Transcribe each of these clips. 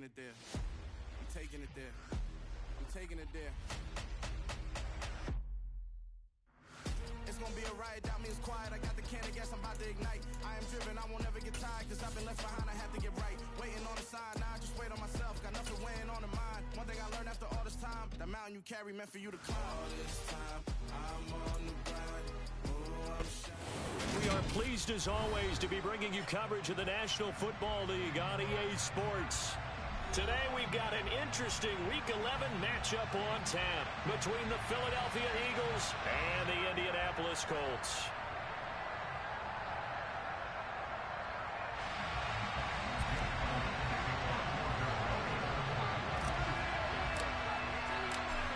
taking it there. I'm taking it there. I'm taking it there. It's gonna be a riot, doubt me it's quiet. I got the can of gas, I'm about to ignite. I am driven, I won't ever get tired, cause I've been left behind, I have to get right. Waiting on the sign, now I just wait on myself. Got nothing weighing on the mind. One thing I learned after all this time, the mountain you carry meant for you to climb. All this time, I'm on the grind. We are pleased as always to be bringing you coverage of the National Football League on EA Sports. Today we've got an interesting Week 11 matchup on tap between the Philadelphia Eagles and the Indianapolis Colts.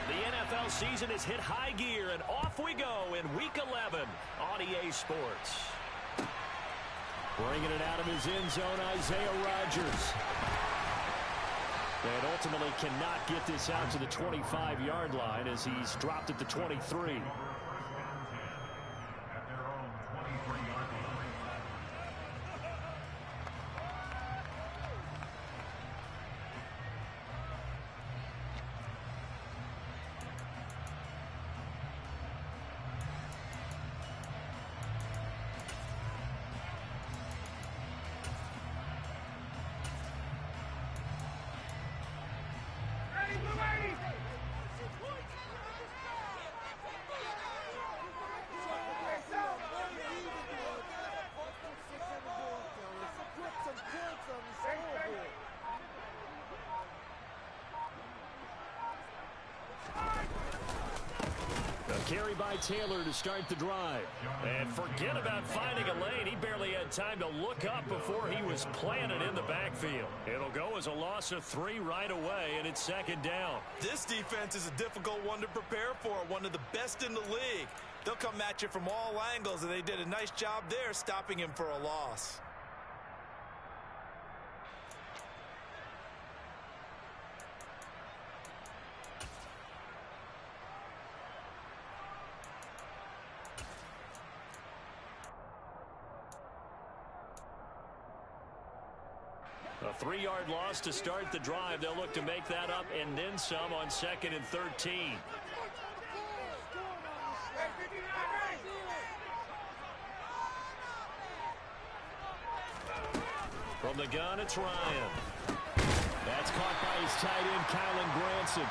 The NFL season has hit high gear, and off we go in Week 11 on EA Sports. Bringing it out of his end zone, Isaiah Rodgers. And ultimately cannot get this out to the 25-yard line as he's dropped at the 23. Carry by Taylor to start the drive. And forget about finding a lane. He barely had time to look up before he was planted in the backfield. It'll go as a loss of 3 right away, and it's second down. This defense is a difficult one to prepare for, one of the best in the league. They'll come at you from all angles, and they did a nice job there stopping him for a loss. A 3-yard loss to start the drive. They'll look to make that up and then some on 2nd and 13. From the gun, it's Ryan. That's caught by his tight end, Kylan Granson.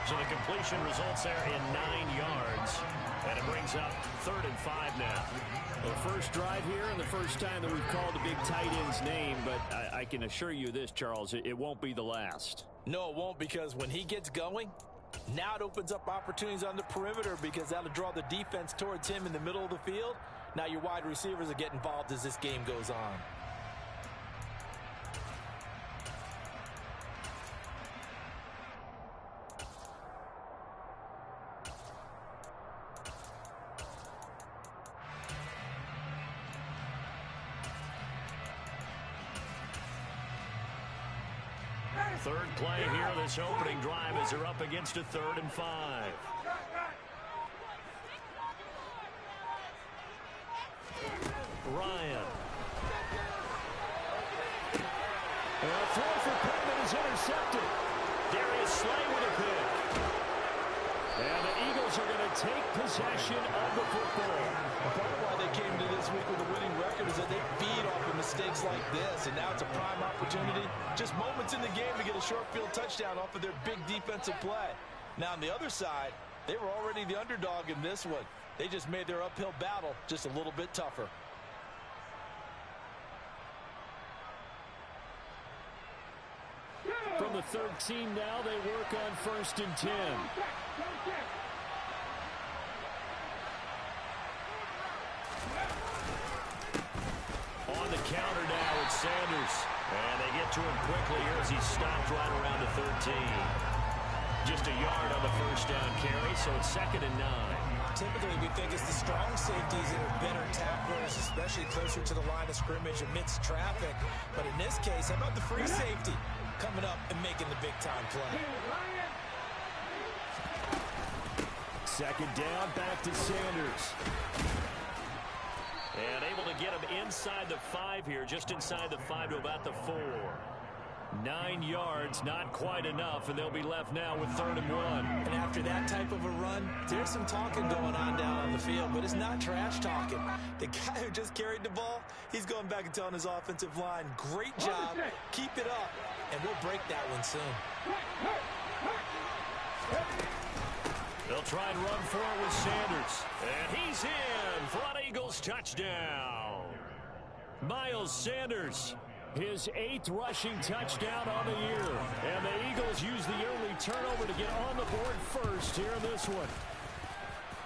So the completion results there in 9 yards. And it brings up 3rd and 5 now. The first drive here and the first time that we've called a big tight end's name, but I can assure you this, Charles, it won't be the last. No, it won't, because when he gets going, now it opens up opportunities on the perimeter because that'll draw the defense towards him in the middle of the field. Now your wide receivers will get involved as this game goes on. Third play here, this opening drive as they're up against a 3rd and 5. Ryan. And a throw for Pittman is intercepted. Darius Slay with a pick. And the Eagles are going to take possession of the football. Part of why they came to this week with a winning record is that they feed off of mistakes like this, and now it's a prime opportunity. Just moments in the game to get a short field touchdown off of their big defensive play. Now on the other side, they were already the underdog in this one. They just made their uphill battle just a little bit tougher. From the 13 now, they work on 1st and 10. On the counter now, it's Sanders. And they get to him quickly here as he stopped right around the 13. Just a yard on the first down carry, so it's 2nd and 9. Typically, we think it's the strong safeties that are better tacklers, especially closer to the line of scrimmage amidst traffic. But in this case, how about the free safety coming up and making the big-time play? 2nd down, back to Sanders. And able to get him inside the 5 here, just inside the 5 to about the 4. 9 yards, not quite enough, and they'll be left now with 3rd and 1. And after that type of a run, there's some talking going on down on the field, but it's not trash talking. The guy who just carried the ball, he's going back and telling his offensive line, great job, keep it up, and we'll break that one soon. They'll try and run for it with Sanders. And he's in for an Eagles touchdown. Miles Sanders, his 8th rushing touchdown on the year. And the Eagles use the early turnover to get on the board first here in this one.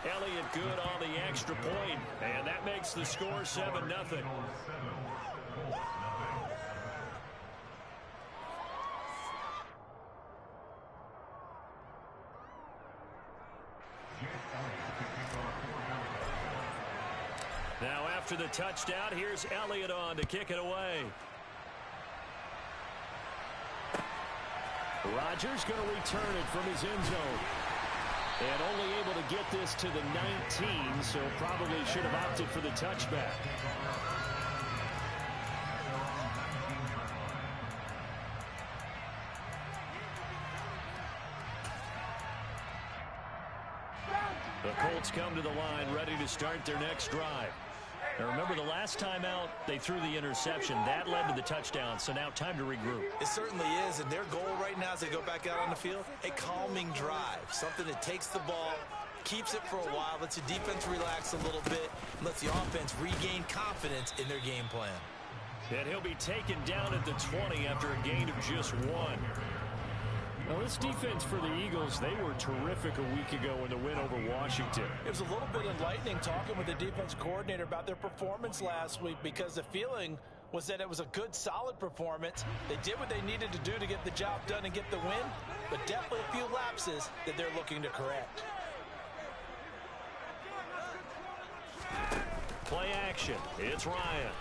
Elliott good on the extra point, and that makes the score 7-0. Now after the touchdown, here's Elliott on to kick it away. Rodgers going to return it from his end zone. And only able to get this to the 19, so probably should have opted for the touchback. The Colts come to the line, ready to start their next drive. Now remember, the last time out, they threw the interception. That led to the touchdown, so now time to regroup. It certainly is, and their goal right now as they go back out on the field, a calming drive, something that takes the ball, keeps it for a while, lets the defense relax a little bit, and lets the offense regain confidence in their game plan. And he'll be taken down at the 20 after a gain of just 1. Now, this defense for the Eagles, they were terrific a week ago in the win over Washington. It was a little bit enlightening talking with the defense coordinator about their performance last week, because the feeling was that it was a good, solid performance. They did what they needed to do to get the job done and get the win, but definitely a few lapses that they're looking to correct. Play action. It's Ryan.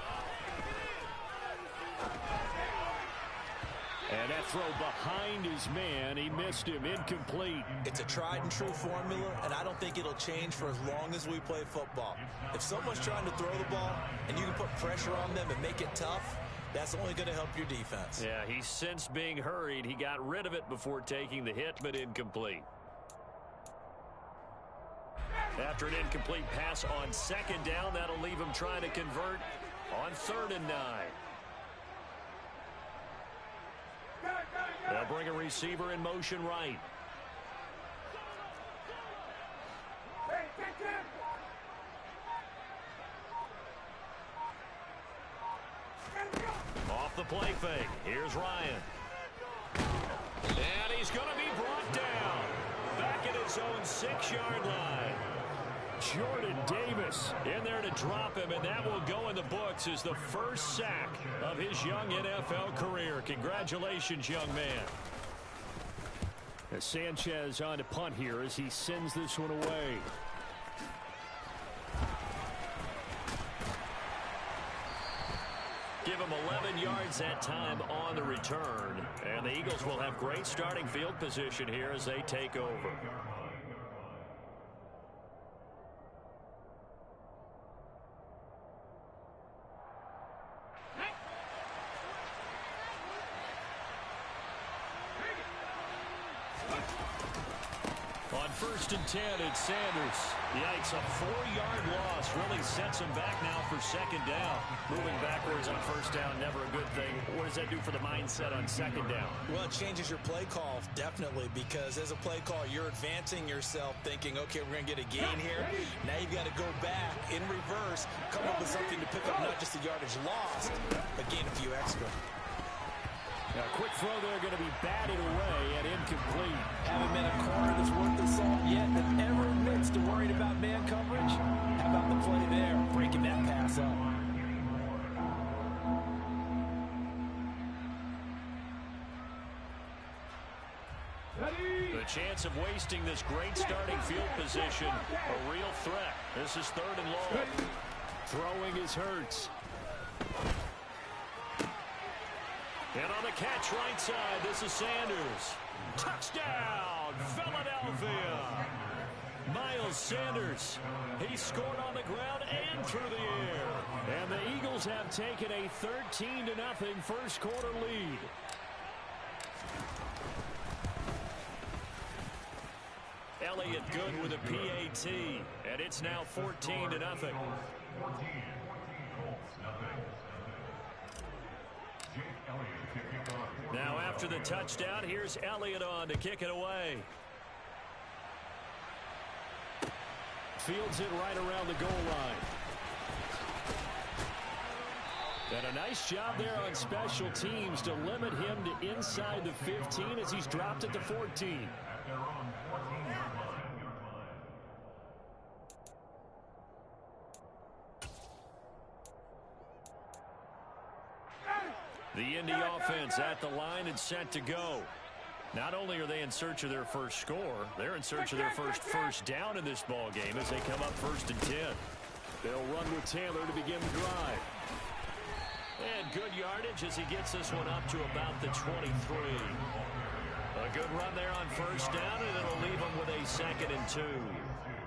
And that throw behind his man, he missed him, incomplete. It's a tried and true formula, and I don't think it'll change for as long as we play football. If someone's trying to throw the ball and you can put pressure on them and make it tough, that's only going to help your defense. Yeah, he sensed being hurried. He got rid of it before taking the hit, but incomplete. After an incomplete pass on 2nd down, that'll leave him trying to convert on 3rd and 9. They'll bring a receiver in motion right. Off the play fake. Here's Ryan. And he's going to be brought down. Back at his own 6-yard line. Jordan Davis in there to drop him, and that will go in the books as the first sack of his young NFL career. Congratulations, young man. As Sanchez on to punt here as he sends this one away. Give him 11 yards that time on the return, and the Eagles will have great starting field position here as they take over. On 1st and 10, it's Sanders. Yikes, a 4-yard loss really sets him back now for 2nd down. Moving backwards on 1st down, never a good thing. What does that do for the mindset on 2nd down? Well, it changes your play call, definitely, because as a play call, you're advancing yourself thinking, okay, we're going to get a gain here. Now you've got to go back in reverse, come up with something to pick up not just the yardage lost, but gain a few extra. Now, a quick throw there going to be batted away and incomplete. Haven't been a corner that's worth the salt yet that ever admits to worried about man coverage. How about the play there, breaking that pass up? The chance of wasting this great starting field position, a real threat. This is 3rd and long. Throwing is Hurts. And on the catch right side, this is Sanders. Touchdown, Philadelphia. Miles Sanders. He scored on the ground and through the air. And the Eagles have taken a 13-0 first quarter lead. Elliott good with a PAT. And it's now 14-0. Now after the touchdown, here's Elliott on to kick it away. Fields it right around the goal line. And a nice job there on special teams to limit him to inside the 15 as he's dropped it to 14. The Indy offense at the line and set to go. Not only are they in search of their first score, they're in search of their first down in this ball game as they come up 1st and 10. They'll run with Taylor to begin the drive. And good yardage as he gets this one up to about the 23. A good run there on 1st down, and it'll leave them with a 2nd and 2.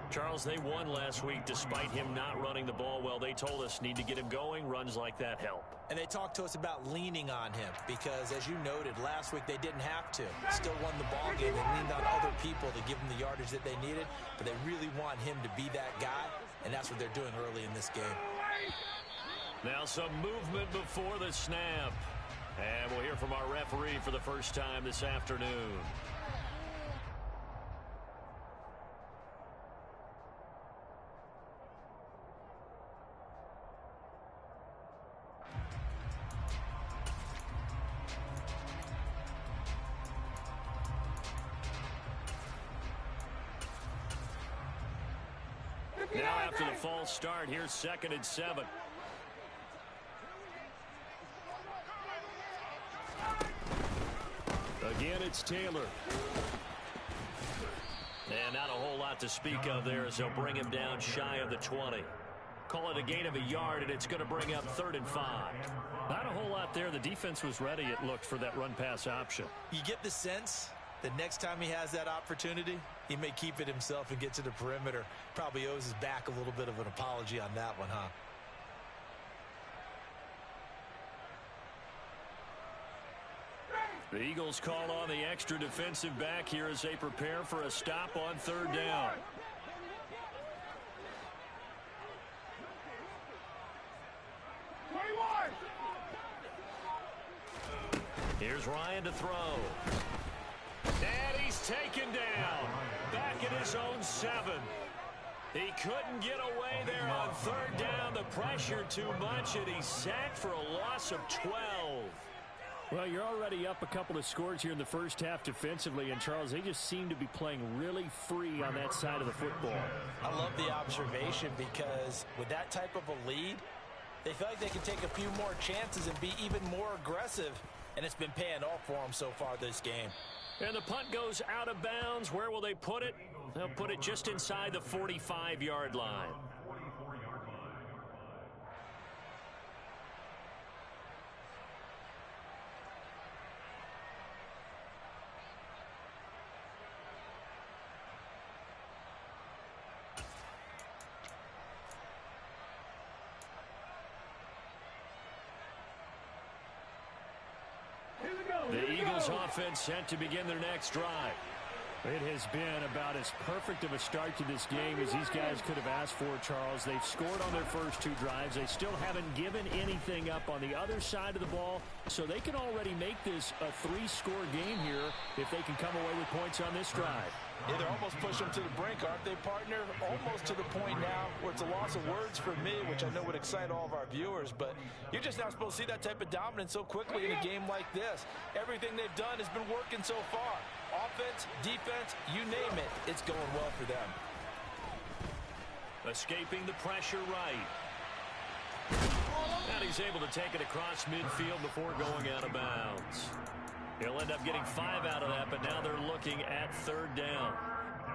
Charles, they won last week despite him not running the ball well. They told us need to get him going. Runs like that help. And they talked to us about leaning on him because, as you noted, last week they didn't have to. Still won the ball game. They leaned on other people to give them the yardage that they needed, but they really want him to be that guy, and that's what they're doing early in this game. Now some movement before the snap. And we'll hear from our referee for the first time this afternoon. Now after the false start, here's 2nd and 7. Again, it's Taylor. And not a whole lot to speak of there as they'll bring him down shy of the 20. Call it a gain of a yard, and it's going to bring up 3rd and 5. Not a whole lot there. The defense was ready, it looked, for that run-pass option. You get the sense that next time he has that opportunity, he may keep it himself and get to the perimeter. Probably owes his back a little bit of an apology on that one, huh? The Eagles call on the extra defensive back here as they prepare for a stop on 3rd down. Here's Ryan to throw. And he's taken down. Back in his own 7. He couldn't get away there on 3rd down. The pressure too much, and he's sacked for a loss of 12. Well, you're already up a couple of scores here in the first half defensively, and Charles, they just seem to be playing really free on that side of the football. I love the observation because with that type of a lead, they feel like they can take a few more chances and be even more aggressive, and it's been paying off for them so far this game. And the punt goes out of bounds. Where will they put it? They'll put it just inside the 45-yard line. The Eagles offense set to begin their next drive. It has been about as perfect of a start to this game as these guys could have asked for, Charles. They've scored on their first 2 drives. They still haven't given anything up on the other side of the ball, so they can already make this a 3-score game here if they can come away with points on this drive. Yeah, they're almost pushing them to the brink, aren't they, partner? Almost to the point now where it's a loss of words for me, which I know would excite all of our viewers, but you're just not supposed to see that type of dominance so quickly in a game like this. Everything they've done has been working so far. Offense, defense, you name it, it's going well for them. Escaping the pressure right. And he's able to take it across midfield before going out of bounds. He'll end up getting 5 out of that, but now they're looking at 3rd down.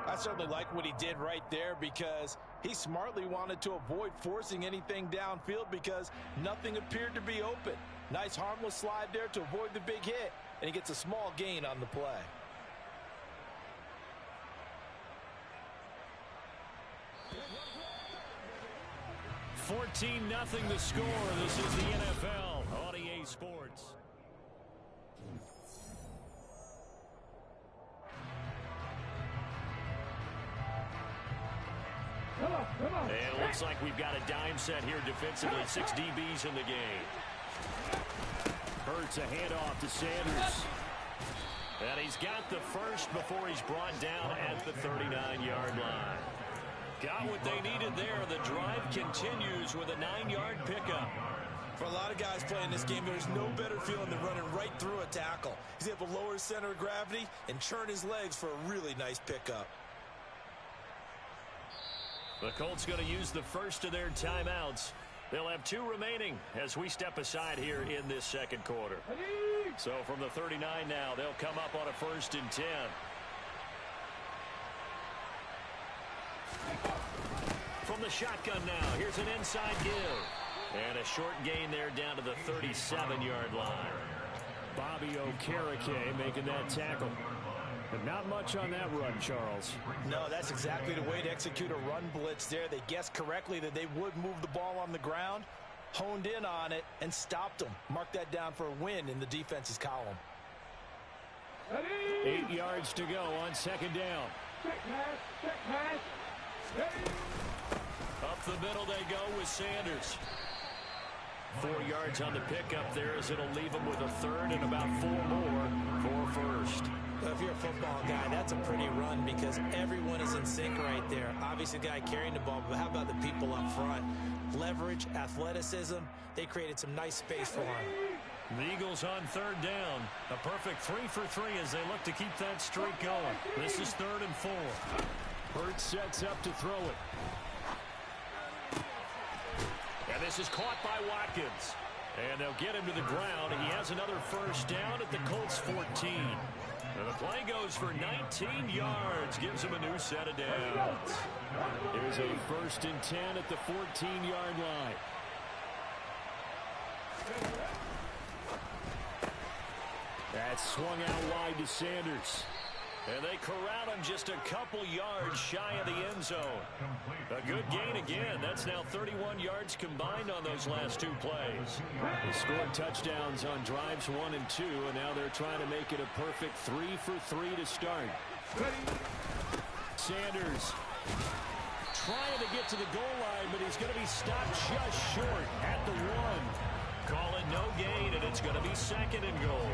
I certainly like what he did right there because he smartly wanted to avoid forcing anything downfield because nothing appeared to be open. Nice harmless slide there to avoid the big hit, and he gets a small gain on the play. $14-0 the score. This is the NFL on EA Sports. And it looks like we've got a dime set here defensively. 6 DBs in the game. Hurts a handoff to Sanders. And he's got the first before he's brought down at the 39-yard line. Got what they needed there. The drive continues with a 9-yard pickup. For a lot of guys playing this game, there's no better feeling than running right through a tackle. He's able to lower his center of gravity and churn his legs for a really nice pickup. The Colts going to use the first of their timeouts. They'll have 2 remaining as we step aside here in this second quarter. So from the 39 now, they'll come up on a 1st and 10. From the shotgun now, here's an inside give. And a short gain there down to the 37-yard line. Bobby Okereke making that tackle. But not much on that run, Charles. No, that's exactly the way to execute a run blitz there. They guessed correctly that they would move the ball on the ground, honed in on it, and stopped them. Mark that down for a win in the defense's column. 8 yards to go on 2nd down. Up the middle they go with Sanders. 4 yards on the pickup there as it'll leave them with a 3rd and about 4 more for 1st. Well, if you're a football guy, that's a pretty run because everyone is in sync right there. Obviously, the guy carrying the ball, but how about the people up front? Leverage, athleticism, they created some nice space for him. The Eagles on 3rd down. A perfect 3 for 3 as they look to keep that streak going. This is 3rd and 4. Hurts sets up to throw it. And this is caught by Watkins. And they'll get him to the ground. He has another 1st down at the Colts 14. And the play goes for 19 yards. Gives him a new set of downs. Here's a 1st and 10 at the 14-yard line. That's swung out wide to Sanders. And they corral him just a couple yards shy of the end zone. A good gain again. That's now 31 yards combined on those last 2 plays. They scored touchdowns on drives 1 and 2, and now they're trying to make it a perfect 3 for 3 to start. Sanders trying to get to the goal line, but he's going to be stopped just short at the 1. Call it no gain, and it's going to be 2nd and goal.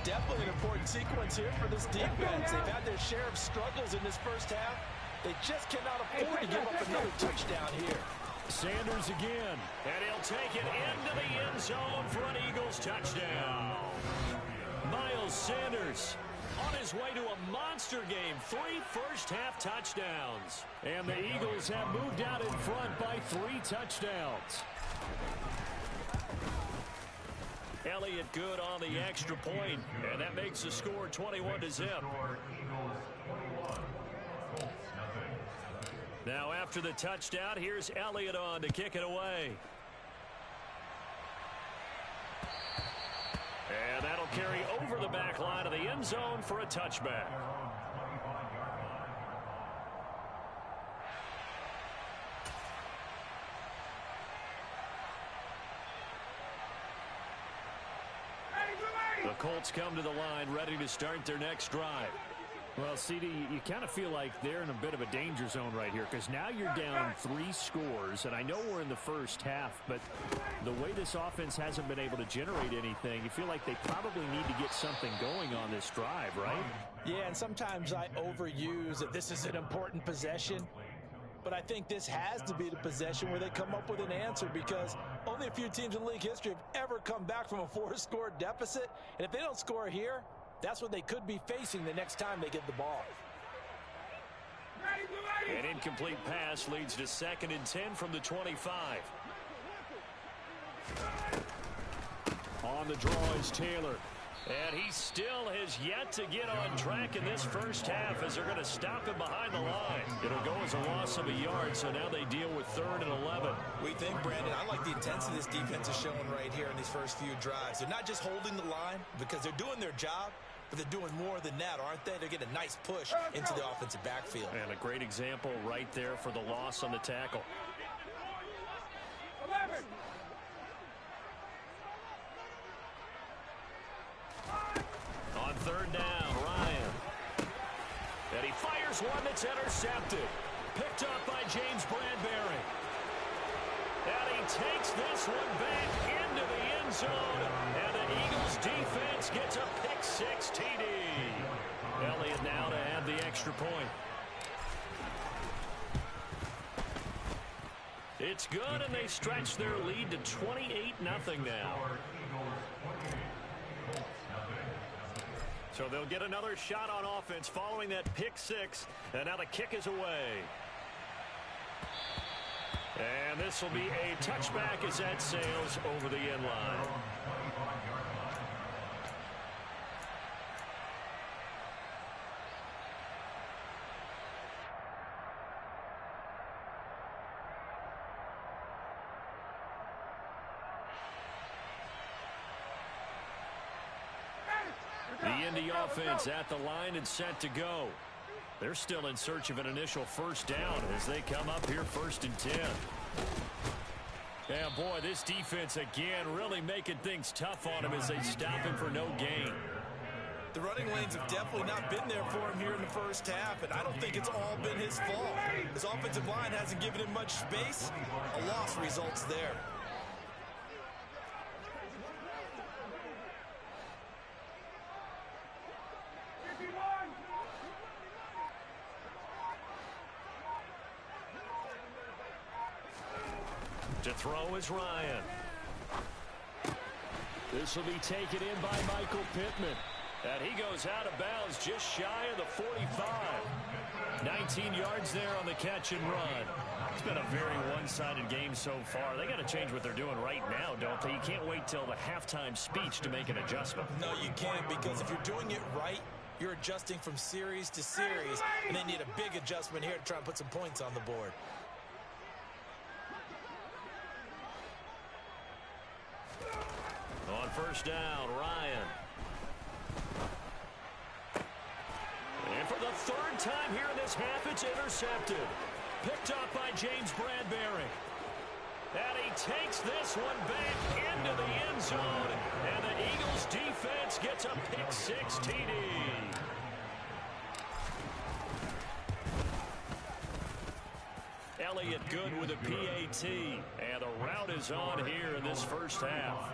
Definitely an important sequence here for this defense. They've had their share of struggles in this first half. They just cannot afford to give up another touchdown here. Sanders again. And he'll take it into the end zone for an Eagles touchdown. Miles Sanders on his way to a monster game. 3 first-half touchdowns. And the Eagles have moved out in front by 3 touchdowns. Elliott good on the extra point, and that makes the score 21-0. Now after the touchdown, here's Elliott on to kick it away. And that'll carry over the back line of the end zone for a touchback. The Colts come to the line ready to start their next drive. Well, CD, you kind of feel like they're in a bit of a danger zone right here because now you're down 3 scores, and I know we're in the first half, but the way this offense hasn't been able to generate anything, you feel like they probably need to get something going on this drive, right? Yeah, and sometimes I overuse that this is an important possession, but I think this has to be the possession where they come up with an answer because only a few teams in league history have ever come back from a 4-score deficit, and if they don't score here, that's what they could be facing the next time they get the ball. An incomplete pass leads to 2nd and 10 from the 25. On the draw is Taylor. And he still has yet to get on track in this first half as they're going to stop him behind the line. It'll go as a loss of a yard, so now they deal with 3rd and 11. We think, Brandon, I like the intensity this defense is showing right here in these first few drives. They're not just holding the line because they're doing their job, but they're doing more than that, aren't they? They're getting a nice push into the offensive backfield. And a great example right there for the loss on the tackle. 11. On 3rd down, Ryan. And he fires one that's intercepted. Picked up by James Bradbury. And he takes this one back into the end zone. And the Eagles defense gets a pick-6 TD. Elliott now to have the extra point. It's good, and they stretch their lead to 28-0 now. So they'll get another shot on offense following that pick-6. And now the kick is away. And this will be a touchback as that sails over the end line. The Indy offense at the line and set to go. They're still in search of an initial first down as they come up here 1st and 10. Yeah, boy, this defense again really making things tough on him as they stop him for no gain. The running lanes have definitely not been there for him here in the first half, and I don't think it's all been his fault. His offensive line hasn't given him much space. A loss results there. To throw is Ryan. This will be taken in by Michael Pittman. And he goes out of bounds just shy of the 45. 19 yards there on the catch and run. It's been a very one-sided game so far. They got to change what they're doing right now, don't they? You can't wait till the halftime speech to make an adjustment. No, you can't, because if you're doing it right, you're adjusting from series to series, and they need a big adjustment here to try and put some points on the board. On first down, Ryan. And for the 3rd time here in this half, it's intercepted. Picked up by James Bradbury. And he takes this one back into the end zone. And the Eagles defense gets a pick-6 TD. Elliott good with a PAT. And the route is on here in this first half.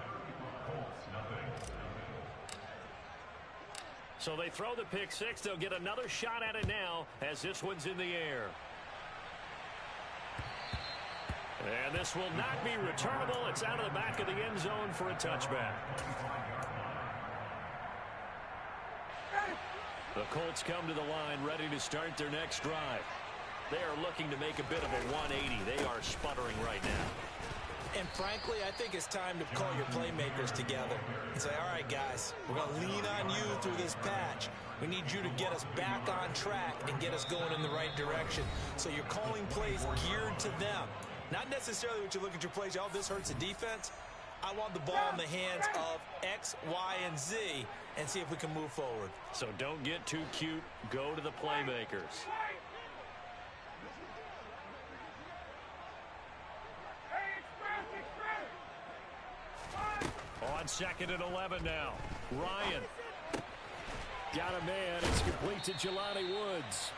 So they throw the pick-6. They'll get another shot at it now as this one's in the air. And this will not be returnable. It's out of the back of the end zone for a touchback. The Colts come to the line ready to start their next drive. They are looking to make a bit of a 180. They are sputtering right now. And frankly, I think it's time to call your playmakers together and say, all right, guys, we're going to lean on you through this patch. We need you to get us back on track and get us going in the right direction. So you're calling plays geared to them. Not necessarily what you look at your plays, oh, this hurts the defense. I want the ball in the hands of X, Y, and Z and see if we can move forward. So don't get too cute. Go to the playmakers. On 2nd and 11 now. Ryan. Got a man. It's complete to Jelani Woods.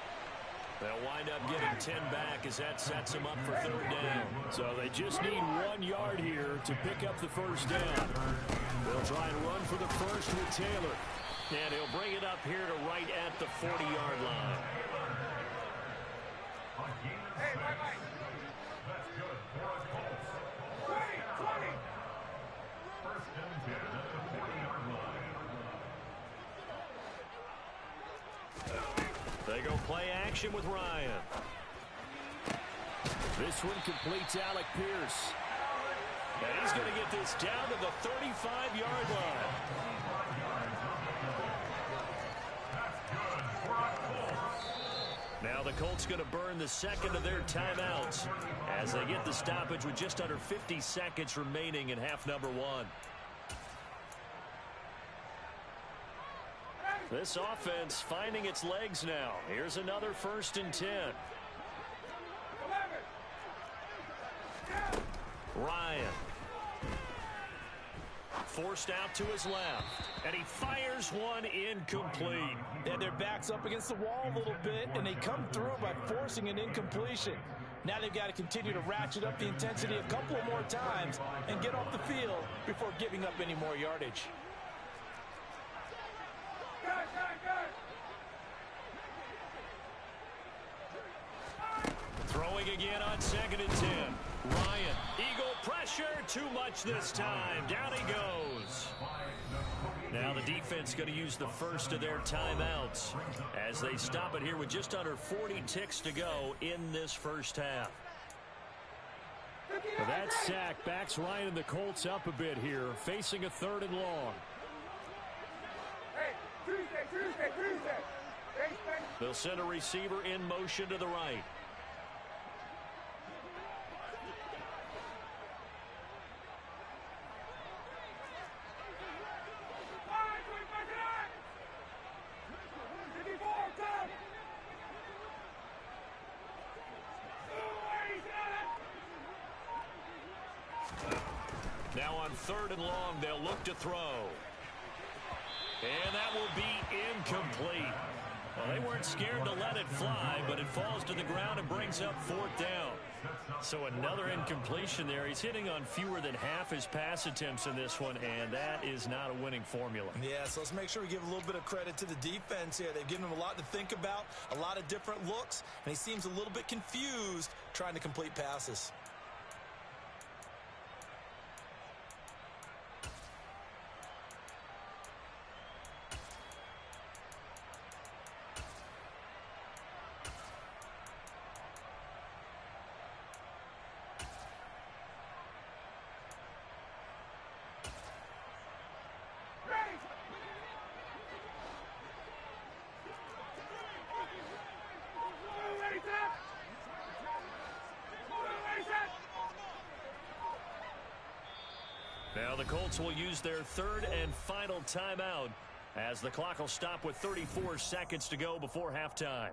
They'll wind up getting 10 back as that sets them up for 3rd down. So they just need 1 yard here to pick up the first down. They'll try and run for the first with Taylor. And he'll bring it up here to right at the 40-yard line. Hey, bye-bye. They go play action with Ryan. This one completes Alec Pierce. And he's going to get this down to the 35-yard line. Now the Colts going to burn the second of their timeouts as they get the stoppage with just under 50 seconds remaining in half number 1. This offense finding its legs now. Here's another 1st and 10. Ryan. forced out to his left. And he fires one incomplete. And their back's up against the wall a little bit, and they come through by forcing an incompletion. Now they've got to continue to ratchet up the intensity a couple of more times and get off the field before giving up any more yardage. Throwing again on 2nd and 10. Ryan, eagle pressure, too much this time. Down he goes. Now the defense going to use the first of their timeouts as they stop it here with just under 40 ticks to go in this first half. Well, that sack backs Ryan and the Colts up a bit here, facing a 3rd and long. They'll send a receiver in motion to the right. Now on 3rd and long, they'll look to throw. And that will be incomplete. Well, they weren't scared to let it fly, but it falls to the ground and brings up 4th down. So another incompletion there. He's hitting on fewer than half his pass attempts in this one, and that is not a winning formula. Yeah, so let's make sure we give a little bit of credit to the defense here. They've given him a lot to think about, a lot of different looks, and he seems a little bit confused trying to complete passes. Now the Colts will use their 3rd and final timeout as the clock will stop with 34 seconds to go before halftime.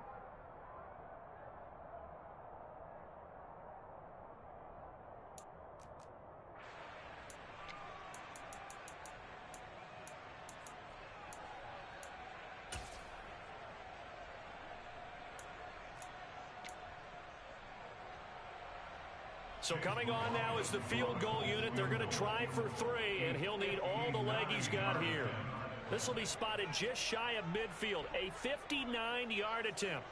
So coming on now is the field goal unit. They're going to try for 3, and he'll need all the leg he's got here. This will be spotted just shy of midfield, a 59-yard attempt.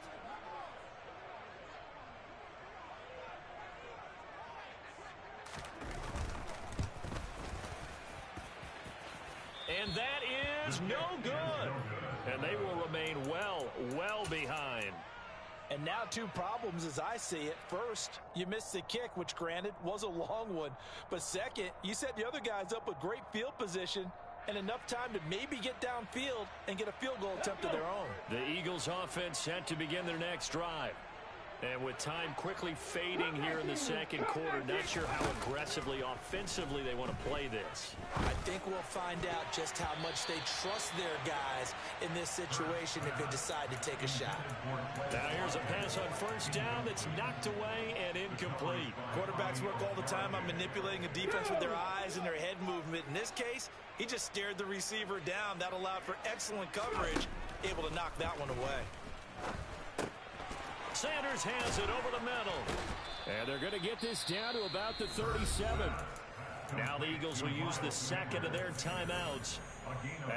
And that is no good. And they will remain well behind. And now 2 problems as I see it. First, you missed the kick, which granted was a long one. But second, you set the other guys up with great field position and enough time to maybe get downfield and get a field goal attempt of their own. The Eagles offense set to begin their next drive. And with time quickly fading here in the second quarter, not sure how aggressively, offensively they want to play this. I think we'll find out just how much they trust their guys in this situation if they decide to take a shot. Now here's a pass on first down that's knocked away and incomplete. Quarterbacks work all the time on manipulating a defense with their eyes and their head movement. In this case, he just stared the receiver down. That allowed for excellent coverage, able to knock that one away. Sanders has it over the middle. And they're going to get this down to about the 37. Now the Eagles will use the second of their timeouts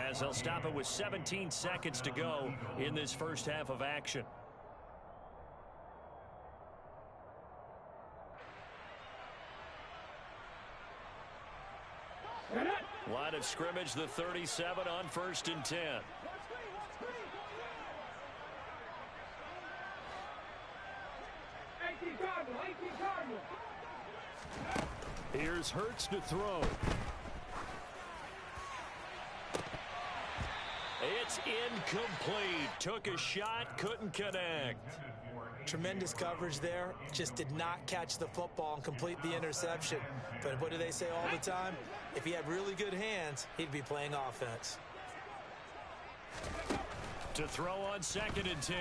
as they'll stop it with 17 seconds to go in this first half of action. Line of scrimmage, the 37 on 1st and 10. Here's Hurts to throw. It's incomplete. Took a shot, couldn't connect. Tremendous coverage there. Just did not catch the football and complete the interception. But what do they say all the time? If he had really good hands, he'd be playing offense. To throw on 2nd and 10.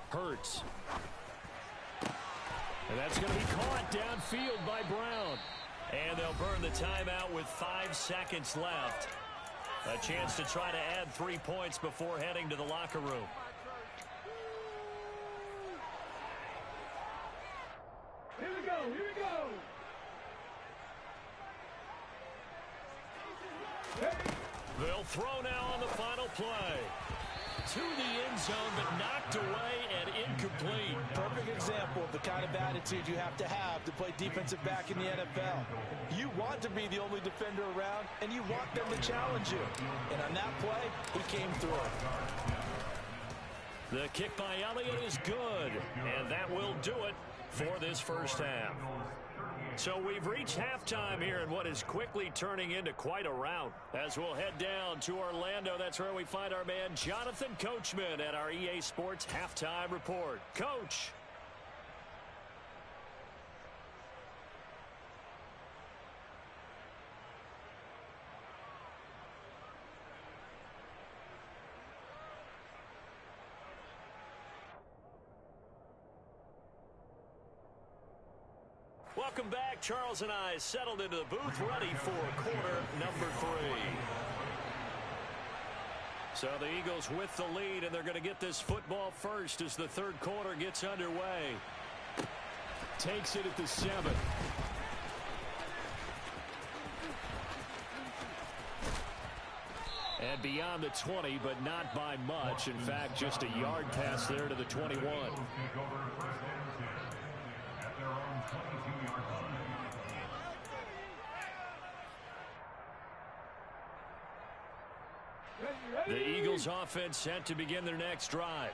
Hurts. And that's going to be caught downfield by Brown. And they'll burn the timeout with 5 seconds left. A chance to try to add 3 points before heading to the locker room. Here we go, here we go. They'll throw now on the final play. To the end zone, but knocked away and incomplete. Perfect example of the kind of attitude you have to play defensive back in the NFL. You want to be the only defender around, and you want them to challenge you. And on that play, he came through. The kick by Elliott is good, and that will do it for this first half. So we've reached halftime here in what is quickly turning into quite a rout. As we'll head down to Orlando, that's where we find our man Jonathan Coachman at our EA Sports Halftime Report. Coach. Welcome back. Charles and I settled into the booth, ready for quarter number 3. So the Eagles with the lead, and they're going to get this football first as the third quarter gets underway. Takes it at the 7. And beyond the 20, but not by much. In fact, just a yard pass there to the 21. The Eagles offense set to begin their next drive.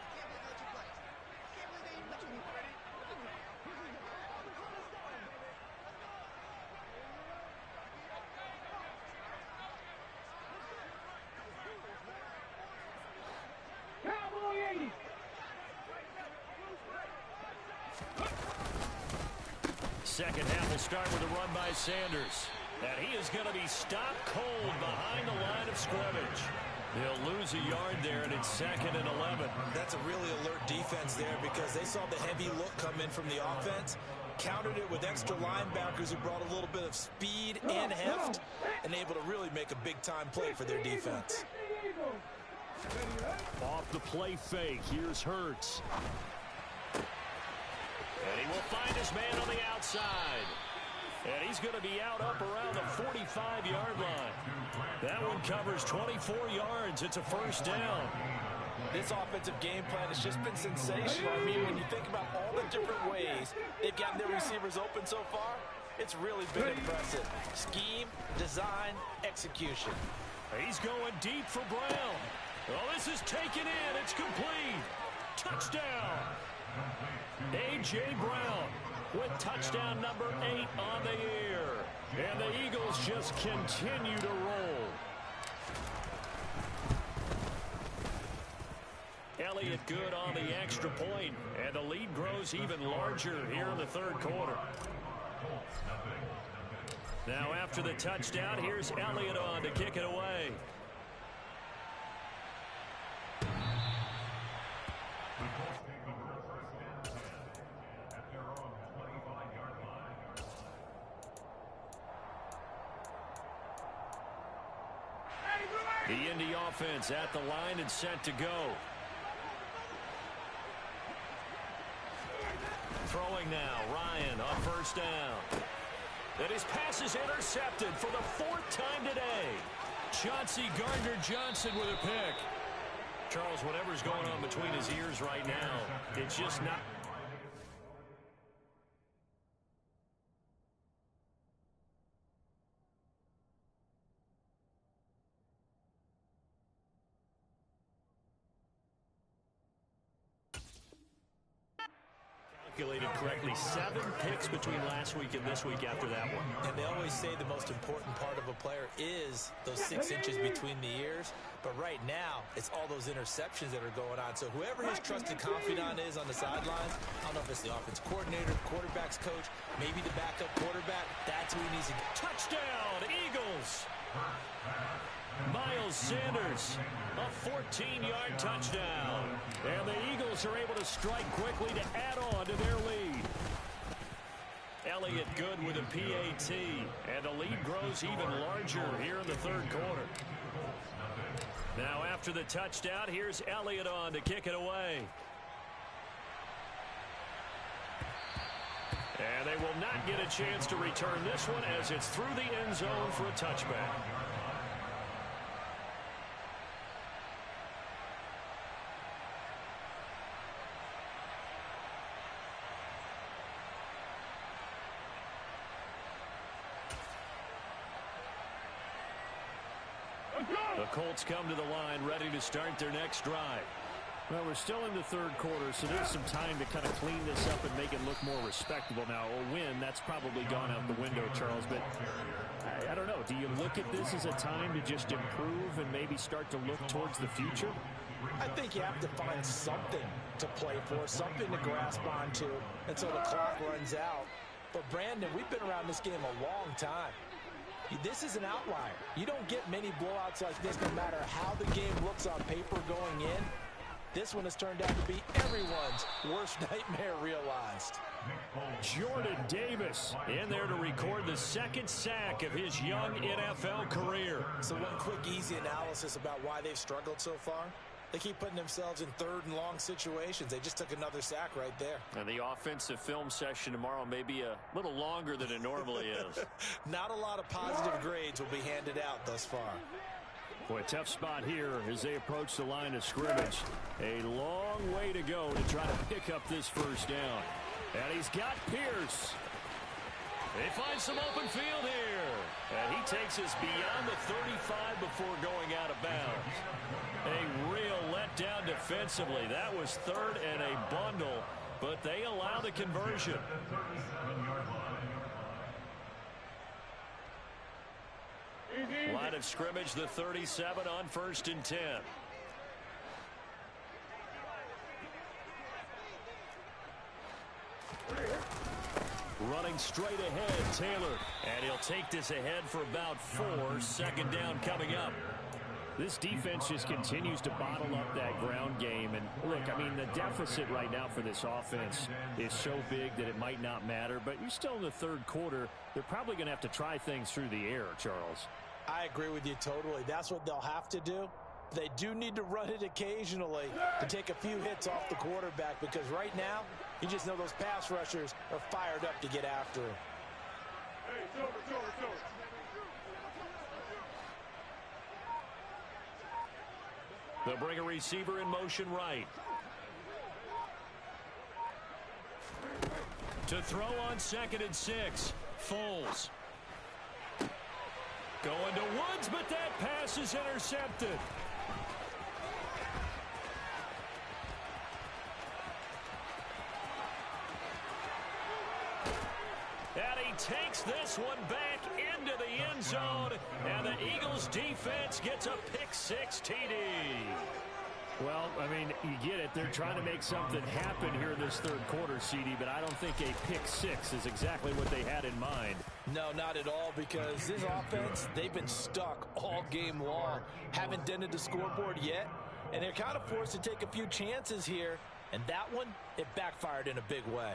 Second half will start with a run by Sanders. And he is going to be stopped cold behind the line of scrimmage. He'll lose a yard there, and it's 2nd and 11. That's a really alert defense there because they saw the heavy look come in from the offense, countered it with extra linebackers who brought a little bit of speed and heft, and able to really make a big-time play for their defense. Off the play fake, here's Hurts. And he will find his man on the outside. And he's going to be out up around the 45-yard line. That one covers 24 yards. It's a first down. This offensive game plan has just been sensational. I mean, when you think about all the different ways they've gotten their receivers open so far, it's really been impressive. Scheme, design, execution. He's going deep for Brown. Oh, this is taken in. It's complete. Touchdown. A.J. Brown with touchdown number 8 on the year. And the Eagles just continue to roll. Elliott good on the extra point, and the lead grows even larger here in the third quarter. Now after the touchdown, here's Elliott on to kick it away. The Indy offense at the line and set to go. Throwing now, Ryan on first down. And his pass is intercepted for the 4th time today. Chauncey Gardner-Johnson with a pick. Charles, whatever's going on between his ears right now, it's just not... Calculated correctly, 7 picks between last week and this week after that one. And they always say the most important part of a player is those 6 inches between the ears. But right now, it's all those interceptions that are going on. So whoever his trusted confidant is on the sidelines, I don't know if it's the offense coordinator, quarterback's coach, maybe the backup quarterback, that's who he needs to get. Touchdown, Eagles! Miles Sanders, a 14-yard touchdown. And the Eagles are able to strike quickly to add on to their lead. Elliott good with a PAT. And the lead grows even larger here in the third quarter. Now after the touchdown, here's Elliott on to kick it away. And they will not get a chance to return this one as it's through the end zone for a touchback. The Colts come to the line ready to start their next drive. Well, we're still in the third quarter, so there's some time to kind of clean this up and make it look more respectable. Now, a win, that's probably gone out the window, Charles, but I don't know. Do you look at this as a time to just improve and maybe start to look towards the future? I think you have to find something to play for, something to grasp onto until the clock runs out. But, Brandon, we've been around this game a long time. This is an outlier. You don't get many blowouts like this no matter how the game looks on paper going in. This one has turned out to be everyone's worst nightmare realized. Jordan Davis in there to record the second sack of his young NFL career. So one quick, easy analysis about why they've struggled so far. They keep putting themselves in third and long situations. They just took another sack right there. And the offensive film session tomorrow may be a little longer than it normally is. Not a lot of positive grades will be handed out thus far. Boy, tough spot here as they approach the line of scrimmage. A long way to go to try to pick up this first down. And he's got Pierce. They find some open field here. And he takes us beyond the 35 before going out of bounds. A real letdown defensively. That was third and a bundle, but they allow the conversion. Line of scrimmage, the 37 on 1st and 10. Running straight ahead, Taylor. And he'll take this ahead for about 4. Second down coming up. This defense just continues to bottle up that ground game. And look, I mean, the deficit right now for this offense is so big that it might not matter. But you're still in the third quarter. They're probably going to have to try things through the air, Charles. I agree with you totally. That's what they'll have to do. They do need to run it occasionally to take a few hits off the quarterback, because right now, you just know those pass rushers are fired up to get after him. They'll bring a receiver in motion right. To throw on 2nd and 6. Foles. Going to Woods, but that pass is intercepted. And he takes this one back into the end zone, and the Eagles defense gets a pick-6 TD. Well, I mean, you get it. They're trying to make something happen here in this third quarter, CD, but I don't think a pick-6 is exactly what they had in mind. No, not at all, because this offense, they've been stuck all game long. Haven't dented the scoreboard yet, and they're kind of forced to take a few chances here, and that one, it backfired in a big way.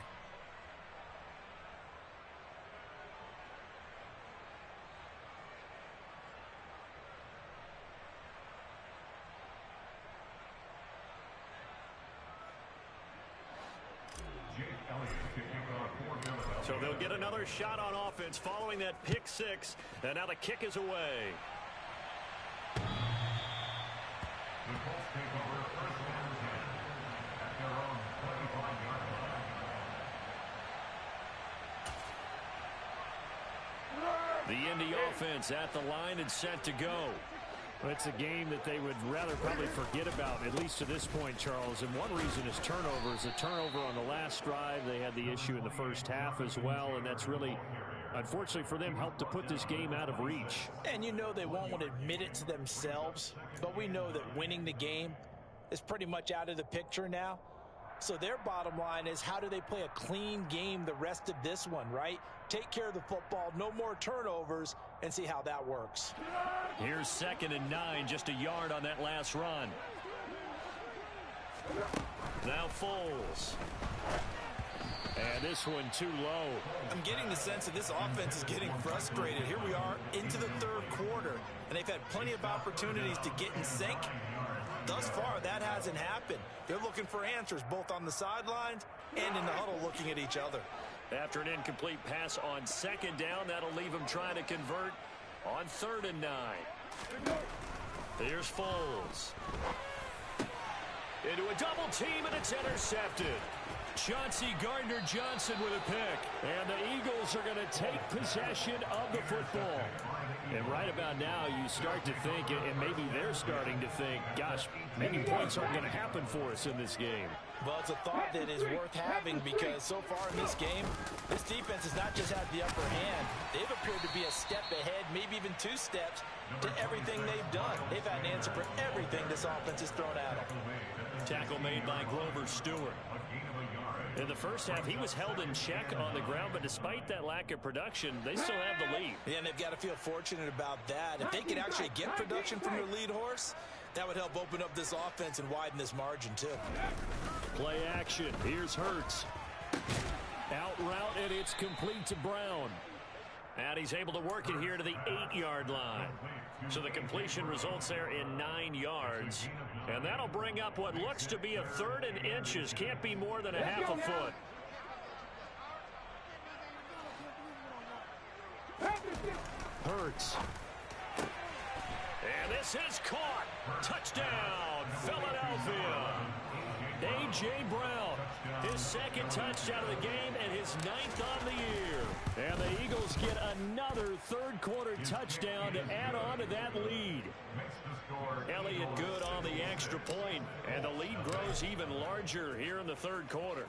So they'll get another shot on offense following that pick-6, and now the kick is away. The Indy offense at the line and set to go. Well, it's a game that they would rather probably forget about, at least to this point, Charles. And one reason is turnovers. A turnover on the last drive. They had the issue in the first half as well, and that's really, unfortunately for them, helped to put this game out of reach. And you know they won't want to admit it to themselves, but we know that winning the game is pretty much out of the picture now. So their bottom line is, how do they play a clean game the rest of this one, right? Take care of the football, no more turnovers, and see how that works. Here's 2nd and 9, just a yard on that last run. Now Foles. And this one too low. I'm getting the sense that this offense is getting frustrated. Here we are into the third quarter, and they've had plenty of opportunities to get in sync. Thus far, that hasn't happened. They're looking for answers both on the sidelines and in the huddle looking at each other. After an incomplete pass on second down, that'll leave them trying to convert on 3rd and 9. Here's Foles. Into a double team, and it's intercepted. Chauncey Gardner-Johnson with a pick. And the Eagles are going to take possession of the football. And right about now, you start to think, and maybe they're starting to think, gosh, maybe points aren't going to happen for us in this game. Well, it's a thought that is worth having because so far in this game, this defense has not just had the upper hand. They've appeared to be a step ahead, maybe even 2 steps, to everything they've done. They've had an answer for everything this offense has thrown at them. Tackle made by Grover Stewart. In the first half, he was held in check on the ground, but despite that lack of production, they still have the lead. Yeah, and they've got to feel fortunate about that. If they can actually get production from their lead horse, that would help open up this offense and widen this margin, too. Play action. Here's Hurts. Out route, and it's complete to Brown. And he's able to work it here to the 8-yard line. So the completion results there in 9 yards. And that'll bring up what looks to be a 3rd and inches. Can't be more than a half a foot. Hurts. And this is caught. Touchdown, Philadelphia. A.J. Brown, his 2nd touchdown of the game and his 9th on the year. And the Eagles get another 3rd quarter touchdown to add on to that lead. Elliott good on the extra point, and the lead grows even larger here in the 3rd quarter.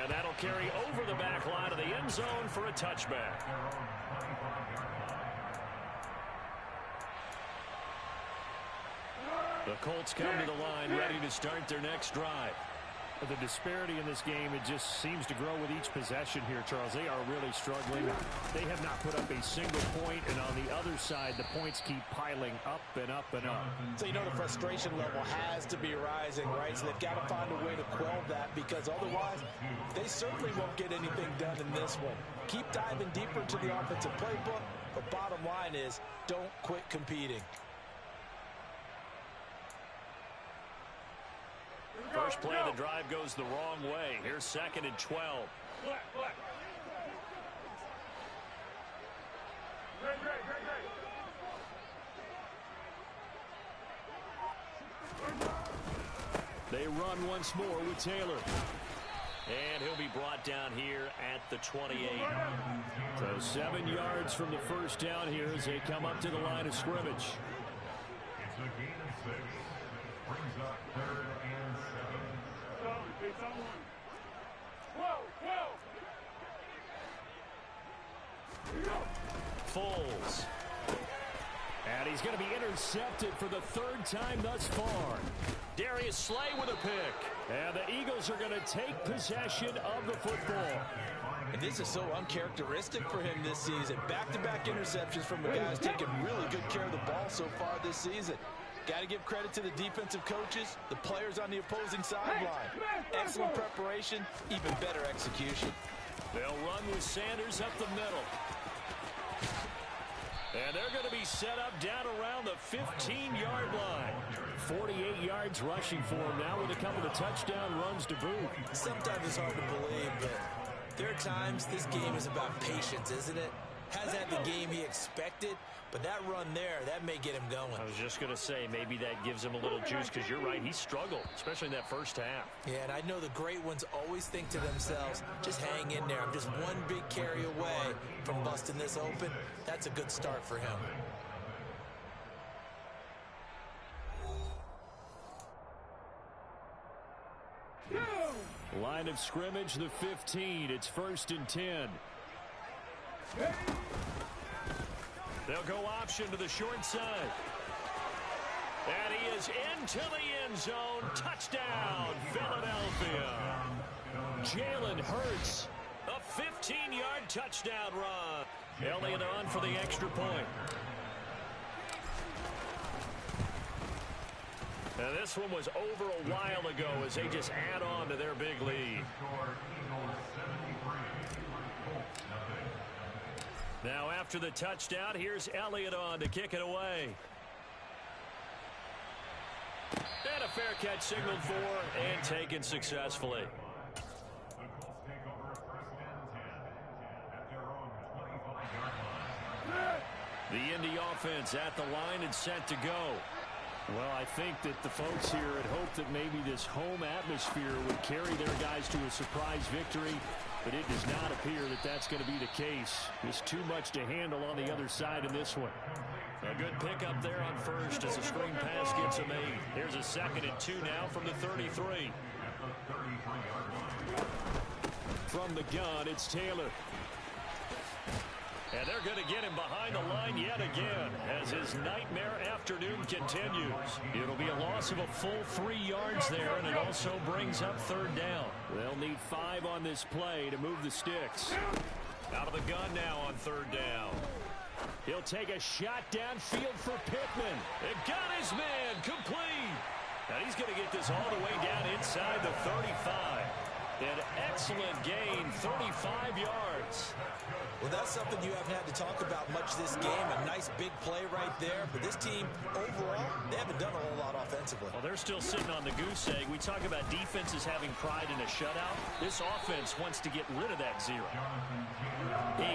And that'll carry over the back line of the end zone for a touchback. The Colts come to the line ready to start their next drive. The disparity in this game, it just seems to grow with each possession here, Charles. They are really struggling. They have not put up a single point, and on the other side, the points keep piling up and up and up. So you know the frustration level has to be rising, right? So they've got to find a way to quell that because otherwise, they certainly won't get anything done in this one. Keep diving deeper into the offensive playbook, but bottom line is don't quit competing. First play of the drive goes the wrong way. Here's 2nd and 12. They run once more with Taylor. And he'll be brought down here at the 28. So 7 yards from the first down here as they come up to the line of scrimmage. It's a gain of 6. Brings up 3rd and 7. Foles. And he's going to be intercepted for the 3rd time thus far. Darius Slay with a pick. And the Eagles are going to take possession of the football. And this is so uncharacteristic for him this season. Back-to-back interceptions from a guy who's taken really good care of the ball so far this season. Got to give credit to the defensive coaches, the players on the opposing sideline. Excellent preparation, even better execution. They'll run with Sanders up the middle. And they're going to be set up down around the 15-yard line. 48 yards rushing for him now with a couple of touchdown runs to boot. Sometimes it's hard to believe, but there are times this game is about patience, isn't it? Has had the game he expected, but that run there, that may get him going. I was just going to say, maybe that gives him a little juice because you're right, he struggled, especially in that first half. Yeah, and I know the great ones always think to themselves, just hang in there. I'm just one big carry away from busting this open. That's a good start for him. Line of scrimmage, the 15. It's 1st and 10. They'll go option to the short side. And he is into the end zone. Touchdown, Philadelphia. Jalen Hurts. A 15-yard touchdown run. Elliott on for the extra point. And This one was over a while ago as they just add on to their big lead. Now after the touchdown, here's Elliott on to kick it away. And a fair catch signaled for and taken successfully. The Indy offense at the line and set to go. Well, I think that the folks here had hoped that maybe this home atmosphere would carry their guys to a surprise victory, but it does not appear that that's going to be the case. There's too much to handle on the other side in this one. A good pickup there on first as a screen pass gets a made. Here's a 2nd and 2 now from the 33. From the gun, it's Taylor. And they're going to get him behind the line yet again as his nightmare afternoon continues. It'll be a loss of a full 3 yards there, and it also brings up 3rd down. They'll need 5 on this play to move the sticks. Out of the gun now on 3rd down. He'll take a shot downfield for Pittman. It got his man complete. Now he's going to get this all the way down inside the 35. An excellent gain, 35 yards. Well, that's something you haven't had to talk about much this game. A nice big play right there. But this team, overall, they haven't done a whole lot offensively. Well, they're still sitting on the goose egg. We talk about defenses having pride in a shutout. This offense wants to get rid of that 0.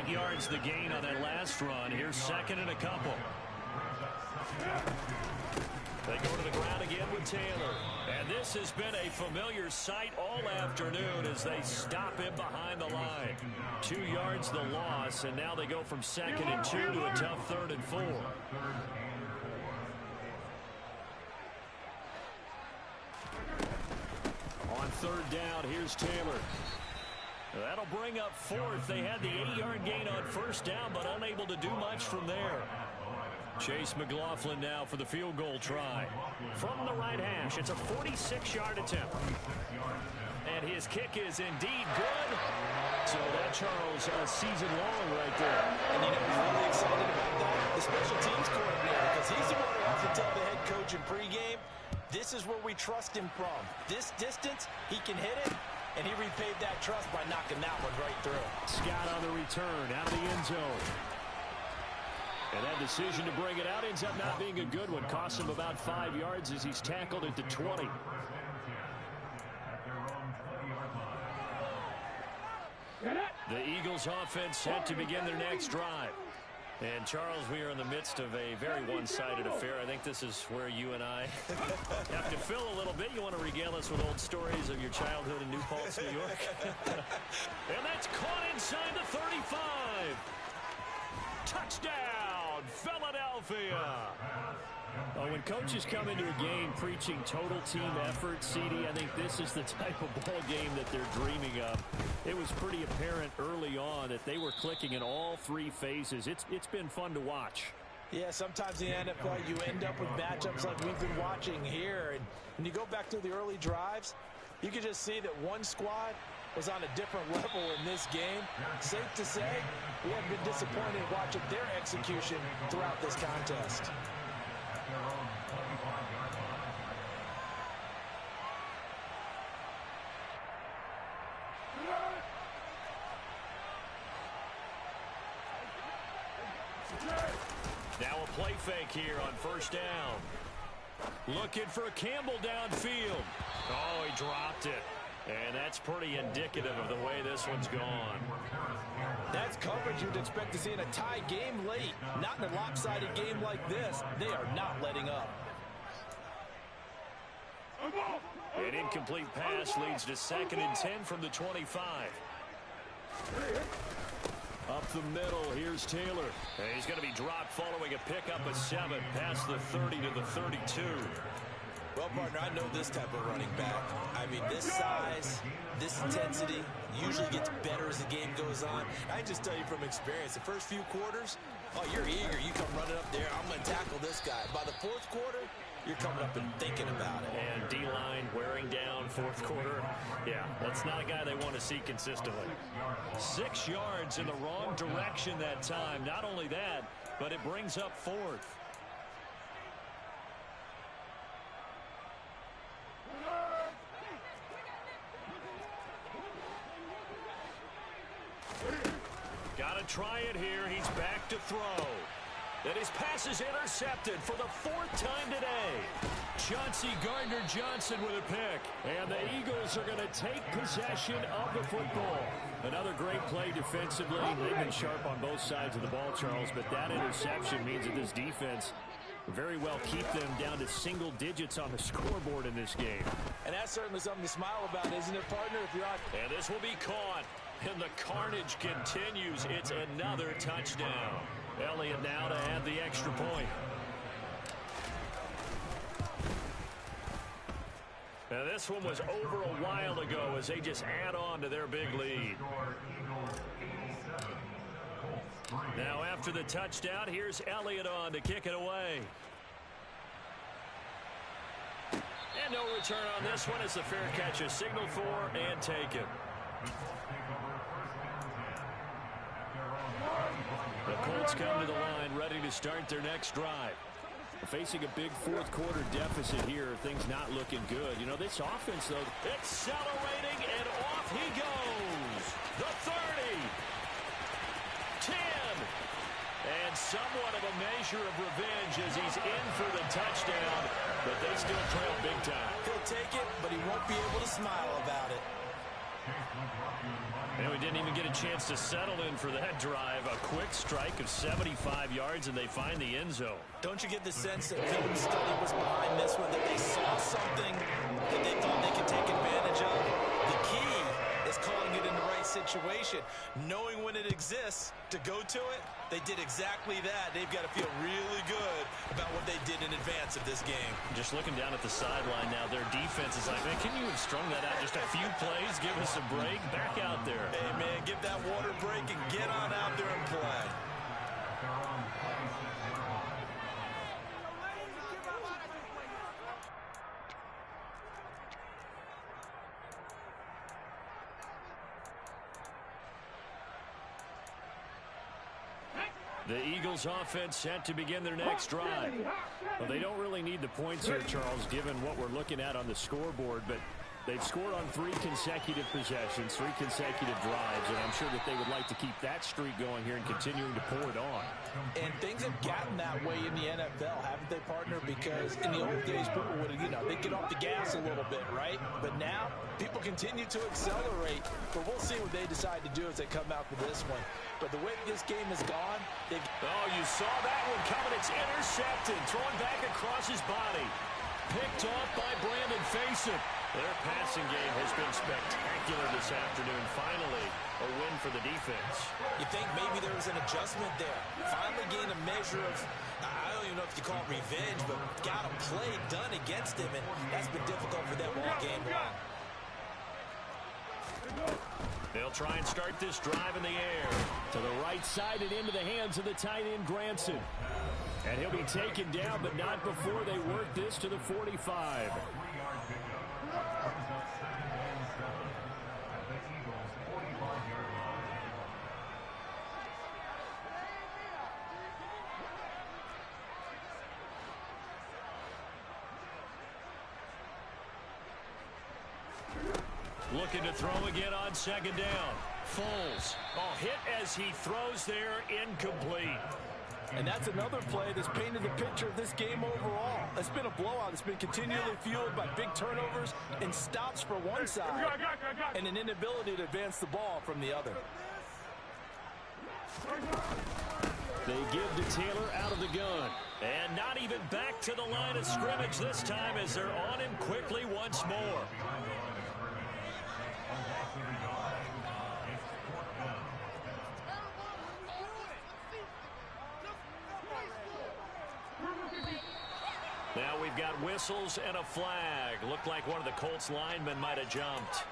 8 yards the gain on that last run. Here's 2nd and a couple. They go to the ground again with Taylor. And this has been a familiar sight all afternoon as they stop him behind the line. 2 yards the loss, and now they go from 2nd and 2 to a tough 3rd and 4. On 3rd down, here's Taylor. That'll bring up 4th. They had the 8-yard gain on 1st down, but unable to do much from there. Chase McLaughlin now for the field goal try. From the right hash, it's a 46-yard attempt. And his kick is indeed good. So that, Charles, season long right there. And you know who's really excited about that? The special teams coordinator, because he's the one who has to tell the head coach in pregame, this is where we trust him from. This distance, he can hit it, and he repaid that trust by knocking that one right through. Scott on the return, out of the end zone. And that decision to bring it out ends up not being a good one. Costs him about 5 yards as he's tackled at the 20. The Eagles offense set to begin their next drive. And, Charles, we are in the midst of a very one-sided affair. I think this is where you and I have to fill a little bit. You want to regale us with old stories of your childhood in New Paltz, New York? And that's caught inside the 35. Touchdown, Philadelphia. Well, when coaches come into a game preaching total team effort, CD, I think this is the type of ball game that they're dreaming of. It was pretty apparent early on that they were clicking in all 3 phases. It's been fun to watch. Yeah, sometimes in the NFL you end up with matchups like we've been watching here. And when you go back to the early drives, you can just see that one squad was on a different level in this game. Safe to say, we haven't been disappointed watching their execution throughout this contest. Now a play fake here on 1st down. Looking for Campbell downfield. Oh, he dropped it. And that's pretty indicative of the way this one's gone. That's coverage you'd expect to see in a tie game late. Not in a lopsided game like this. They are not letting up. An incomplete pass leads to 2nd and 10 from the 25. Up the middle, here's Taylor. And he's going to be dropped following a pickup of 7 past the 30 to the 32. Well, partner, I know this type of running back. I mean, this size, this intensity usually gets better as the game goes on. I just tell you from experience, the first few quarters, oh, you're eager. You come running up there, I'm going to tackle this guy. By the 4th quarter, you're coming up and thinking about it. And D-line wearing down 4th quarter. Yeah, that's not a guy they want to see consistently. 6 yards in the wrong direction that time. Not only that, but it brings up 4th. They'll try it here. He's back to throw. And his pass is intercepted for the 4th time today. Chauncey Gardner-Johnson with a pick. And the Eagles are going to take possession of the football. Another great play defensively. They've been sharp on both sides of the ball, Charles, but that interception means that this defense very well keep them down to single digits on the scoreboard in this game. And that's certainly something to smile about, isn't it, partner? If you're on. And this will be caught. And the carnage continues. It's another touchdown. Elliott now to add the extra point. Now this one was over a while ago as they just add on to their big lead. Now after the touchdown, here's Elliott on to kick it away. And no return on this one as the fair catch is signaled for and taken. The Colts come to the line ready to start their next drive. Facing a big fourth quarter deficit here, things not looking good. You know, this offense, though, accelerating, and off he goes. The 30. 10. And somewhat of a measure of revenge as he's in for the touchdown, but they still trail big time. He'll take it, but he won't be able to smile about it. And we didn't even get a chance to settle in for that drive. A quick strike of 75 yards, and they find the end zone. Don't you get the sense that film study was behind this one, that they saw something that they thought they could take advantage of? The key is calling it in the right situation. Knowing when it exists to go to it, they did exactly that. They've got to feel really good about what they did in advance of this game. Just looking down at the sideline now, their defense is like, man, can you have strung that out just a few plays? Give us a break. Back out there. Hey, man, give that water break and get on out there and play. The Eagles offense set to begin their next drive. Well, they don't really need the points here, Charles, given what we're looking at on the scoreboard, but they've scored on 3 consecutive possessions, 3 consecutive drives, and I'm sure that they would like to keep that streak going here and continuing to pour it on. And things have gotten that way in the NFL, haven't they, partner? Because in the old days, people would have, they'd get off the gas a little bit, right? But now, people continue to accelerate, but we'll see what they decide to do as they come out for this one. But the way this game has gone, oh, you saw that one coming. It's intercepted, thrown back across his body. Picked off by Brandon Faison. Their passing game has been spectacular this afternoon. Finally, a win for the defense. You think maybe there was an adjustment there. Finally gained a measure of, I don't even know if you call it revenge, but got a play done against him, and that's been difficult for them all game long. They'll try and start this drive in the air. To the right side and into the hands of the tight end, Granson. And he'll be taken down, but not before they work this to the 45. Looking to throw again on second down. Foles. Oh, hit as he throws there, incomplete. And that's another play that's painted the picture of this game overall. It's been a blowout. It's been continually fueled by big turnovers and stops for one side and an inability to advance the ball from the other. They give to Taylor out of the gun. And not even back to the line of scrimmage this time as they're on him quickly once more. Now we've got whistles and a flag. Looked like one of the Colts linemen might have jumped.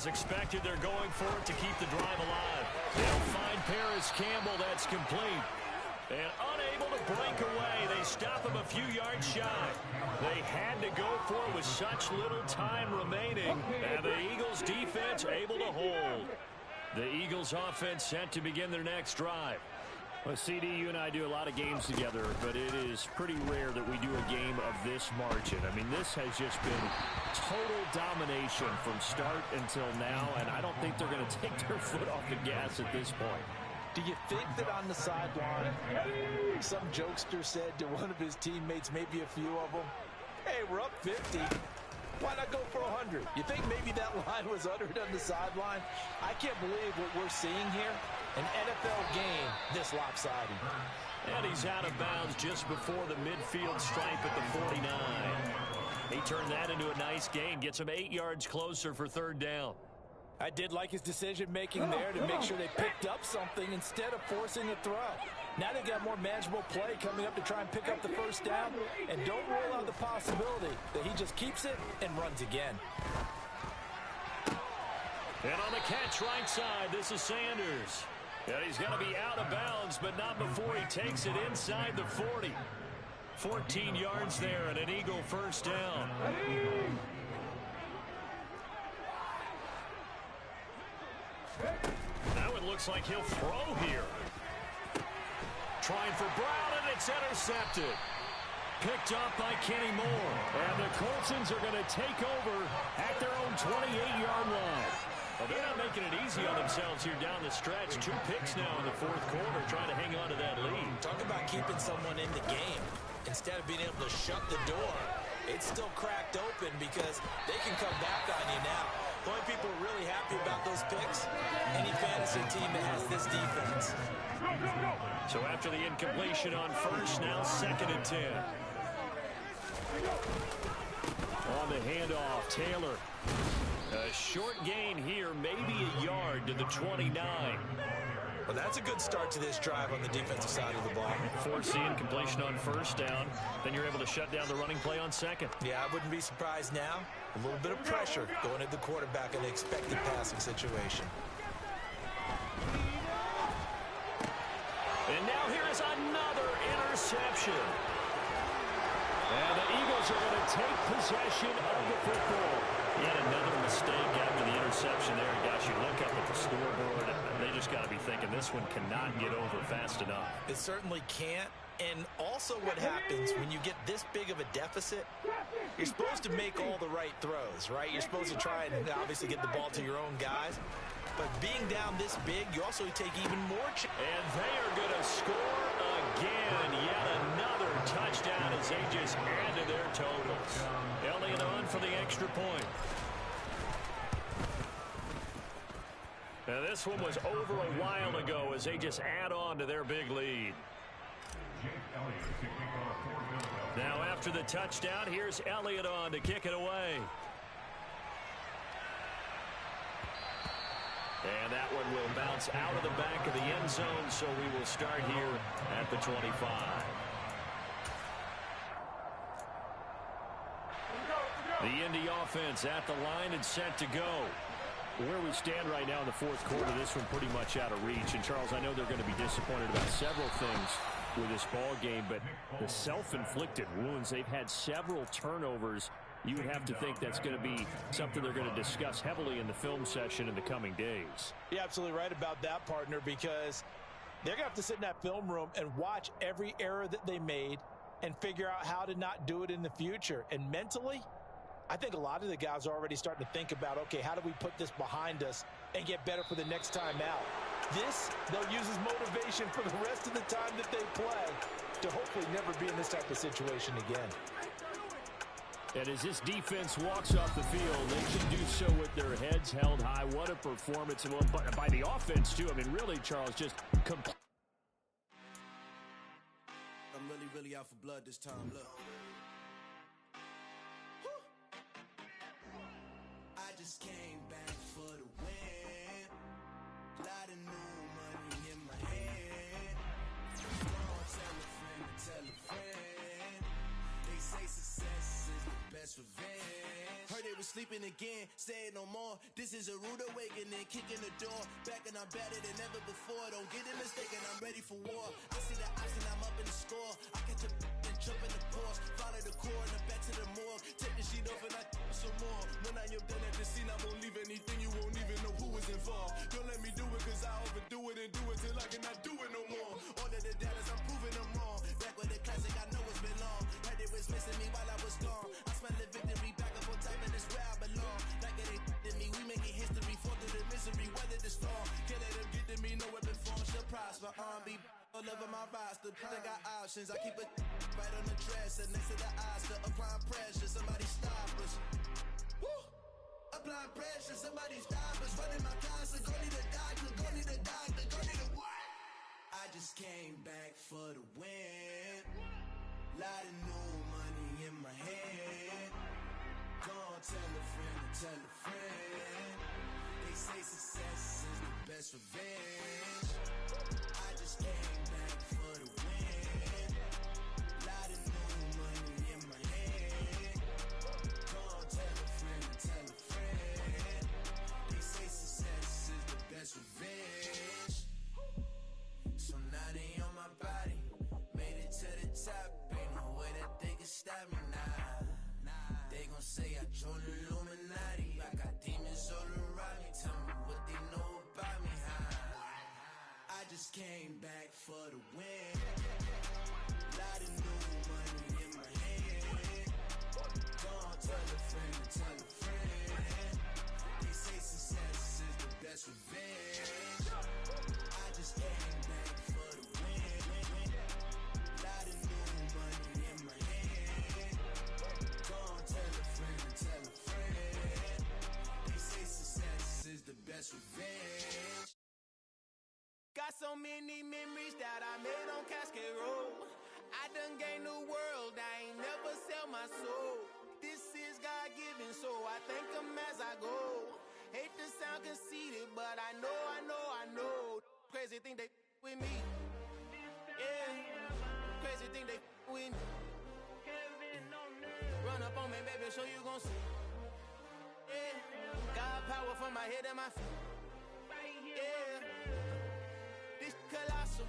as expected, they're going for it to keep the drive alive. They'll find Paris Campbell. That's complete. And unable to break away. They stop him a few yards shy. They had to go for it with such little time remaining. And the Eagles defense able to hold. The Eagles offense set to begin their next drive. Well, CD, you and I do a lot of games together, but it is pretty rare that we do a game of this margin. I mean, this has just been total domination from start until now, and I don't think they're going to take their foot off the gas at this point. Do you think that on the sideline, some jokester said to one of his teammates, maybe a few of them, hey, we're up 50. Why not go for 100? You think maybe that line was uttered on the sideline? I can't believe what we're seeing here. An NFL game this lopsided. And he's out of bounds just before the midfield stripe at the 49. He turned that into a nice gain. Gets him 8 yards closer for third down. I did like his decision-making there to make sure they picked up something instead of forcing a throw. Now they got more manageable play coming up to try and pick up the first down. And don't rule out the possibility that he just keeps it and runs again. And on the catch right side, this is Sanders. And he's going to be out of bounds, but not before he takes it inside the 40. 14 yards there and an Eagle first down. Now it looks like he'll throw here. Trying for Brown, and it's intercepted. Picked up by Kenny Moore. And the Colsons are going to take over at their own 28-yard line. Well, they're not making it easy on themselves here down the stretch. 2 picks now in the fourth quarter, trying to hang on to that lead. Talk about keeping someone in the game. Instead of being able to shut the door, it's still cracked open because they can come back on you now. The only people who are really happy about those picks, any fantasy team that has this defense. So after the incompletion on first, now 2nd and 10. On the handoff, Taylor. A short gain here, maybe a yard to the 29. Well, that's a good start to this drive on the defensive side of the ball. Force the incompletion on first down. Then you're able to shut down the running play on second. Yeah, I wouldn't be surprised now. A little bit of pressure going at the quarterback in the expected passing situation. And now here is another interception. And the Eagles are going to take possession of the football. Yet another mistake after the interception there. Gosh, you look up at the scoreboard, and they just got to be thinking this one cannot get over fast enough. It certainly can't. And also what happens when you get this big of a deficit, you're supposed to make all the right throws, right? You're supposed to try and obviously get the ball to your own guys. But being down this big, you also take even more chances. And they are going to score again. Yet another touchdown as they just add to their totals. Elliott on for the extra point. Now this one was over a while ago as they just add on to their big lead. Now after the touchdown, here's Elliott on to kick it away. And that one will bounce out of the back of the end zone, so we will start here at the 25. The Indy offense at the line and set to go. Where we stand right now in the fourth quarter, this one pretty much out of reach. And, Charles, I know they're going to be disappointed about several things with this ball game, but the self-inflicted wounds, they've had several turnovers. You would have to think that's going to be something they're going to discuss heavily in the film session in the coming days. You're absolutely right about that, partner, because they're going to have to sit in that film room and watch every error that they made and figure out how to not do it in the future. And mentally, I think a lot of the guys are already starting to think about, okay, how do we put this behind us and get better for the next time out? This, they'll use as motivation for the rest of the time that they play to hopefully never be in this type of situation again. And as this defense walks off the field, they can do so with their heads held high. What a performance by the offense, too. I mean, really, Charles, just complete. I'm really out for blood this time. Look. I just came back for the win. Lot of new money in my hand. Don't tell a friend to tell a friend. They say success is the best revenge. Heard they was sleeping again, say it no more. This is a rude awakening, kicking the door. Back and I'm better than ever before. Don't get it mistaken, I'm ready for war. I see the option, I'm up in the score. I catch a and jump in the Porsche. Follow the core and the back to the morgue. Take the sheet off and I some more. When I am done at the scene, I won't leave anything. You won't even know who was involved. Don't let me do it, cause I overdo it and do it till I cannot do it no more. All of the doubters, I'm proving them wrong. Back with the classic, I know it's been long. Heard it was missing me while I was gone. I smell the victory back up on top, and it's where I belong. Like it ain't to me, we making history. Fall through the misery, weather the storm. Can't let them get to me, no weapon form shall prosper. Be all over my roster, I got options. I keep it right on the dresser, next to the Oscar. Applying pressure, somebody stop us. Woo! Applying pressure, somebody stop us. Running my closet, go need a doctor, go need a doctor, go need a what? I just came back for the win. Lot of new money in my hand. Go on, tell a friend and tell a friend. They say success is the best revenge. I just came back for the win. Lot of new money in my hand. Go on, tell a friend and tell a friend. They say success is the best revenge. So now they on my body. Made it to the top. Ain't no way that they can stop me now. They gon' say I joined the Illuminati. I got demons all around me. Tell me what they know about me, huh? I just came back for the win. Lot of new money in my hand. Go on, tell a friend and tell a friend. They say success is the best revenge. I just came back for the win. Lot of new money in my hand. Go on, tell a friend and tell a friend. They say success is the best revenge. Got so many memories that I made on Cascade Road. I done gained the world, I ain't never sell my soul. This is God-given, so I thank him as I go. Hate to sound conceited, but I know. Crazy thing they with me. Yeah, crazy thing they with me. Run up on me, baby, show you gon' see. Yeah, God power from my head and my feet. Yeah, this colossal.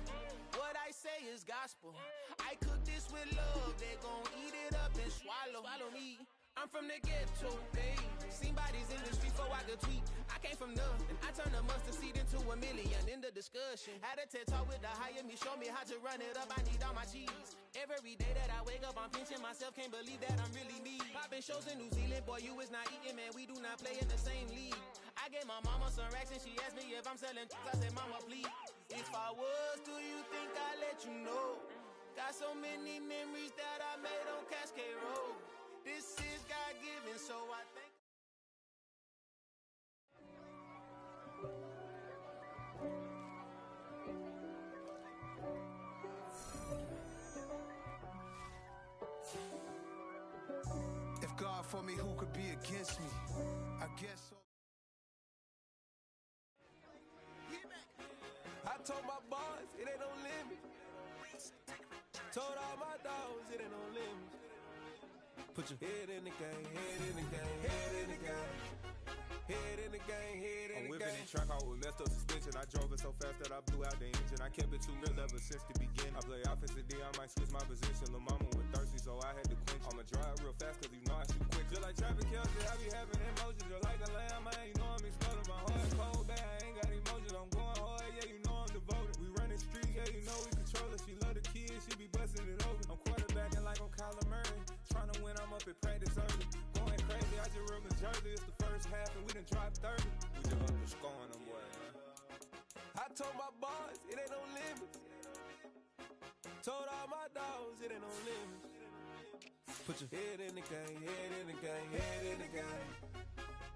What I say is gospel. I cook this with love. They gon' eat it up and swallow me. I'm from the ghetto, babe. Seen bodies in the streets before I could tweet. I came from nothing. I turned a mustard seed into a million. In the discussion, had a TED talk with the higher me. Show me how to run it up. I need all my cheese. Every day that I wake up, I'm pinching myself. Can't believe that I'm really me. Popping shows in New Zealand, boy, you is not eating, man. We do not play in the same league. I gave my mama some racks and she asked me if I'm selling. I said, mama, please. If I was, do you think I'd let you know? Got so many memories that I made on Cascade Road. This is God-given, so I think. If God for me, who could be against me? I guess so. I told my boys, it ain't no limit. Told all my dogs, it ain't no limit. Put your head in the game, head in the game, head in the game. Head in the game, head in the game. I'm whipping the track out with messed up suspension. I drove it so fast that I blew out the engine. I kept it too real ever since the beginning. I play offensive D, I might switch my position. Lil' mama was thirsty, so I had to quench. I'ma drive real fast, cause you know I shoot quick. Just like traffic Kelsey, I be having emotions. Just like a lamb, man, you know I'm exploding. My heart cold, bad, I ain't got emotions. I'm going hard, yeah, you know I'm devoted. We running streets, yeah, you know we control it. She love the kids, she be busting it over. I'm quarterbacking like I'm Kyler Murray. Trying to win, I'm up at practice early. Going crazy, I just real Jersey. It's the first half and we done dropped 30. We just up to scoring them, boy, man. I told my boys, it ain't no limits. Told all my dogs, it ain't no limits. Put your head in the game, head in the game, head in the game.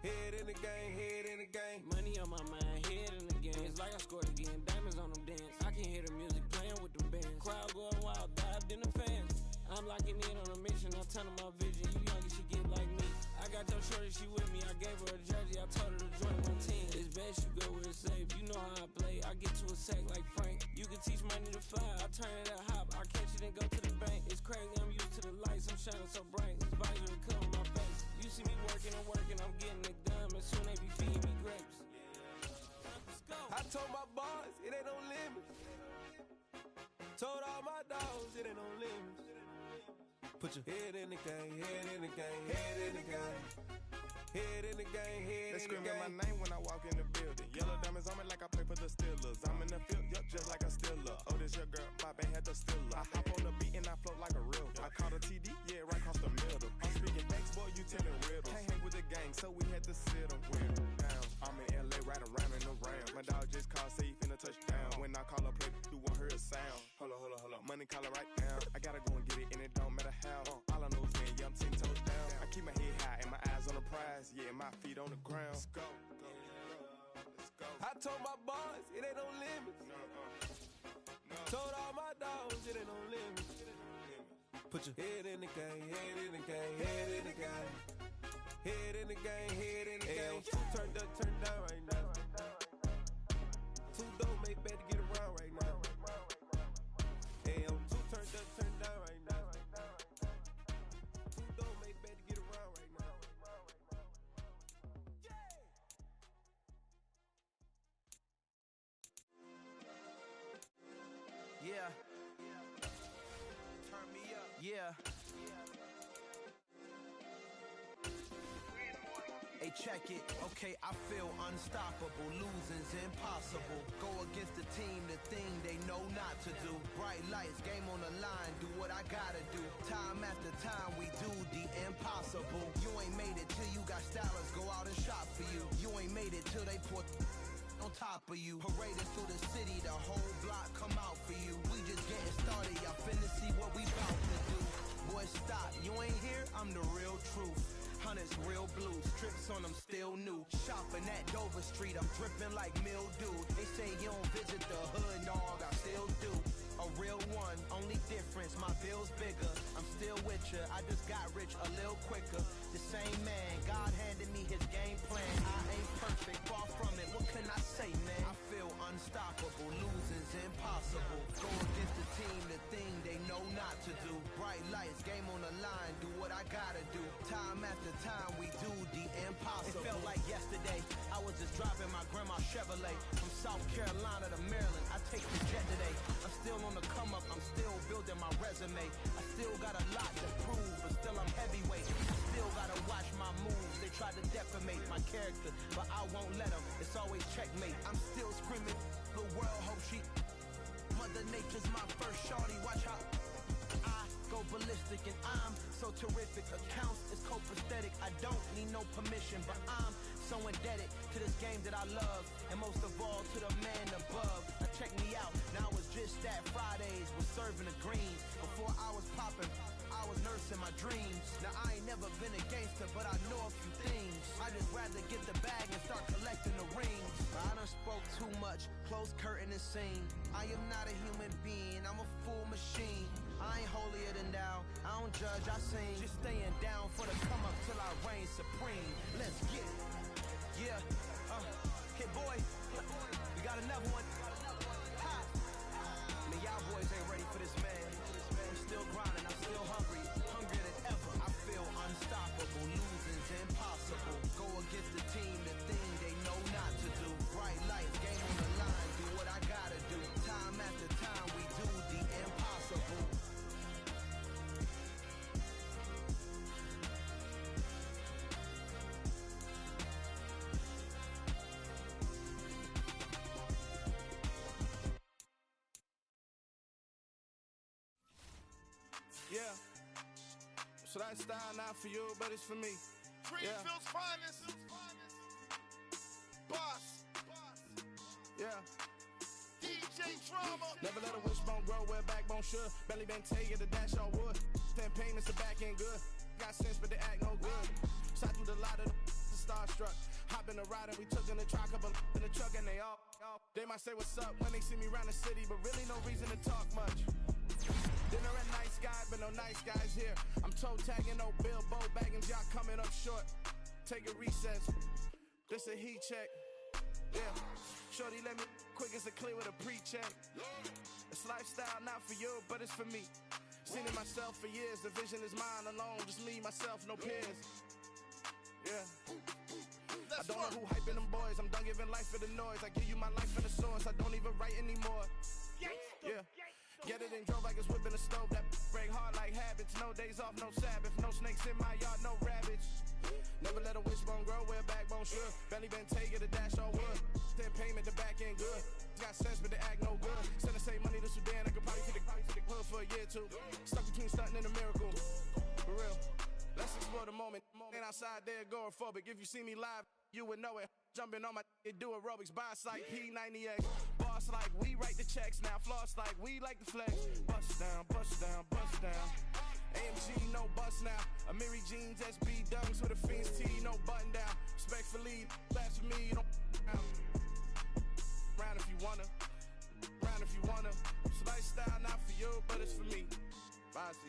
Head in the game, head in the game. Money on my mind, head in the game. It's like I scored again, diamonds on them dance. I can hear the music playing with them bands. Crowd going wild, dived in the fans. I'm locking in on a mission, I tell her my vision. You young, she get like me. I got your shorty, she with me. I gave her a jersey, I told her to join my team. It's best you go where it's safe. You know how I play. I get to a sack like Frank. You can teach money to fly. I turn it up hop. I catch it and go to the bank. It's crazy, I'm used to the lights. I'm shining so bright. This visor will cover my face. You see me working and working, I'm getting it done. And soon they be feeding me grapes. Let's go. I told my boys, it ain't no limits. Told all my dogs, it ain't no limits. Put your head in the game, head in the game, head in the game. Head in the game, head in the game. They screaming my name when I walk in the building. Yellow diamonds on me like I play for the Steelers. I'm in the field, yup, just like a Steeler. Oh, this your girl, my band had the Steeler. I hop on the beat and I float like a real. I caught a TD, yeah, right across the middle. I'm speaking thanks, boy, you telling riddles. Can't hang with the gang, so we had to sit them down. I'm in LA, riding around and around. My dog just called, say he finna touchdown. When I call a play, you won't hear a sound. Hold up, money caller right now. I gotta go and get it, and it don't matter how. All I know is when I'm 10 toes down. I keep my head high and my eyes on the prize. Yeah, my feet on the ground. Let's go. Let's go. I told my boys, it ain't no limits. No. Told all my dogs, it ain't no limits. Put your head in the game, head in the game, head in the game. Head in the game, head in the game. Turned up, turned down right now. Two dope, make better get around right now. Hey, I'm two turned up, turned down right now. Two dope, make better get around right now. Yeah. Turn me up. Yeah. Hey, check it. Okay, I feel unstoppable. Losing's impossible. Go against the team, the thing they know not to do. Bright lights, game on the line. Do what I gotta do. Time after time, we do the impossible. You ain't made it till you got stylers go out and shop for you. You ain't made it till they put on top of you. Parading through the city, the whole block come out for you. We just getting started, y'all finna see what we bout to do. Boy, stop, you ain't here, I'm the real truth. Hunters real blue, strips on them still new. Shopping at Dover Street, I'm dripping like mildew. They say you don't visit the hood, dog, I still do. A real one, only difference, my bill's bigger. I'm still with ya, I just got rich a little quicker. The same man, God handed me his game plan. I ain't perfect, far from it, what can I say, man? I feel unstoppable, losing's impossible. Go against the team, the thing they know not to do. Bright lights, game on the line, do what I gotta do. Time after time, we do the impossible. It felt like yesterday, I was just driving my grandma's Chevrolet. From South Carolina to Maryland, I take the jet today. I'm still on the come up, I'm still building my resume. I still got a lot to prove, but still I'm heavyweight. I still gotta watch my moves, they try to defamate my character, but I won't let them, it's always checkmate. I'm still screaming, the world hope she Mother Nature's my first shorty, watch how I go ballistic and I'm so terrific. Accounts is copacetic, I don't need no permission, but I'm so indebted to this game that I love, and most of all to the man above. Now check me out, now it's just that Fridays was serving the greens. Before I was popping, I was nursing my dreams. Now I ain't never been a gangster, but I know a few things. I just rather get the bag and start collecting the rings. I done spoke too much, close curtain and scene. I am not a human being, I'm a full machine. I ain't holier than thou, I don't judge, I sing. Just staying down for the come up till I reign supreme. Let's get it. Yeah, hey boy, we got another one. Ha. Man, y'all boys ain't ready for this, man. I'm still grinding, I'm still hungry, hungrier than ever. I feel unstoppable, losing's impossible. Go against the team, the thing they know not to do. Bright lights, game on the line, do what I gotta do. Time after time, we do the impossible. Yeah. So that style not for you, but it's for me. Greenfield's finest. Boss. Yeah. DJ Drama. Never let a wishbone grow where backbone should. Belly been take the dash on wood. 10 payments, the back end good. Got sense, but they act no good. Shot through the lot of the starstruck. Hop in the ride and we took in the truck, couple in the truck and they all. They might say what's up when they see me round the city, but really no reason to talk much. Dinner at Night Sky, but no nice guys here. I'm toe tagging, no Bilbo bagging, y'all coming up short. Take a recess. This a heat check. Yeah. Shorty let me quick as a clear with a pre-check. It's lifestyle not for you, but it's for me. Seen it myself for years. The vision is mine alone. Just me, myself, no peers. Yeah. I don't know who hyping them boys. I'm done giving life for the noise. I give you my life in the source. I don't even write anymore. Yeah. Get it and drove like it's whipping a stove. That break hard like habits. No days off, no Sabbath. No snakes in my yard, no rabbits. Never let a wishbone grow where a backbone should. Belly been take it, a dash all wood. Then payment, the back end good. Got sense, but the act no good. Send the same money to Sudan. I could probably see the hood for a year or two. Stuck between stunting and a miracle. For real. Let's explore the moment. Ain't outside there agoraphobic. If you see me live, you would know it. Jumping on my do aerobics, boss like P90X. Boss like we write the checks now. Floss like we like the flex. Bust down, bust down, bust down. AMG, no bust now. Amiri jeans, SB dunks with a Fiends T, no button down. Respectfully, that's for me, you don't round if you wanna. Round if you wanna. It's lifestyle, not for you, but it's for me. Bossy.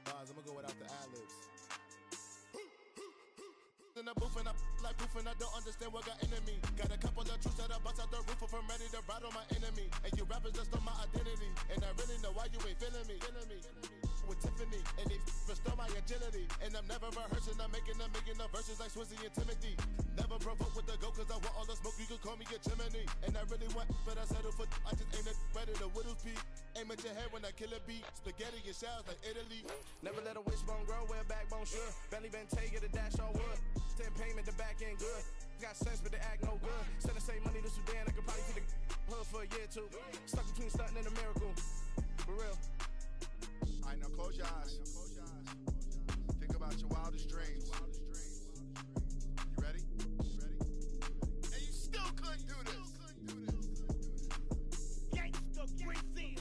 Bars, I'm gonna go without the ad-libs. In the booth and I like proof and I don't understand what got into me. Got a couple of truths that I bust out the roof if I'm ready to ride on my enemy. And you rappers just on my identity. And I really know why you ain't feeling me. With Tiffany, and they restore my agility. And I'm never rehearsing, I'm making a million of verses like Swizzy and Timothy. Never provoke with the go, cause I want all the smoke, you can call me a chimney. And I really want, but I settle for, I just aim it better the Whittles Peak. Aim at your head when I kill a beat. Spaghetti and shells like Italy. Never let a wishbone grow where a backbone should. Belly been take it, a dash all wood. Then payment, the back end good. Got sense, but the act no good. Send the same money to Sudan, I could probably see the hood for a year or two. Stuck between stunting and a miracle. For real. Alright, now close your eyes. Think about your wildest dreams. You ready? And you still couldn't do this. Gangsta Brazil.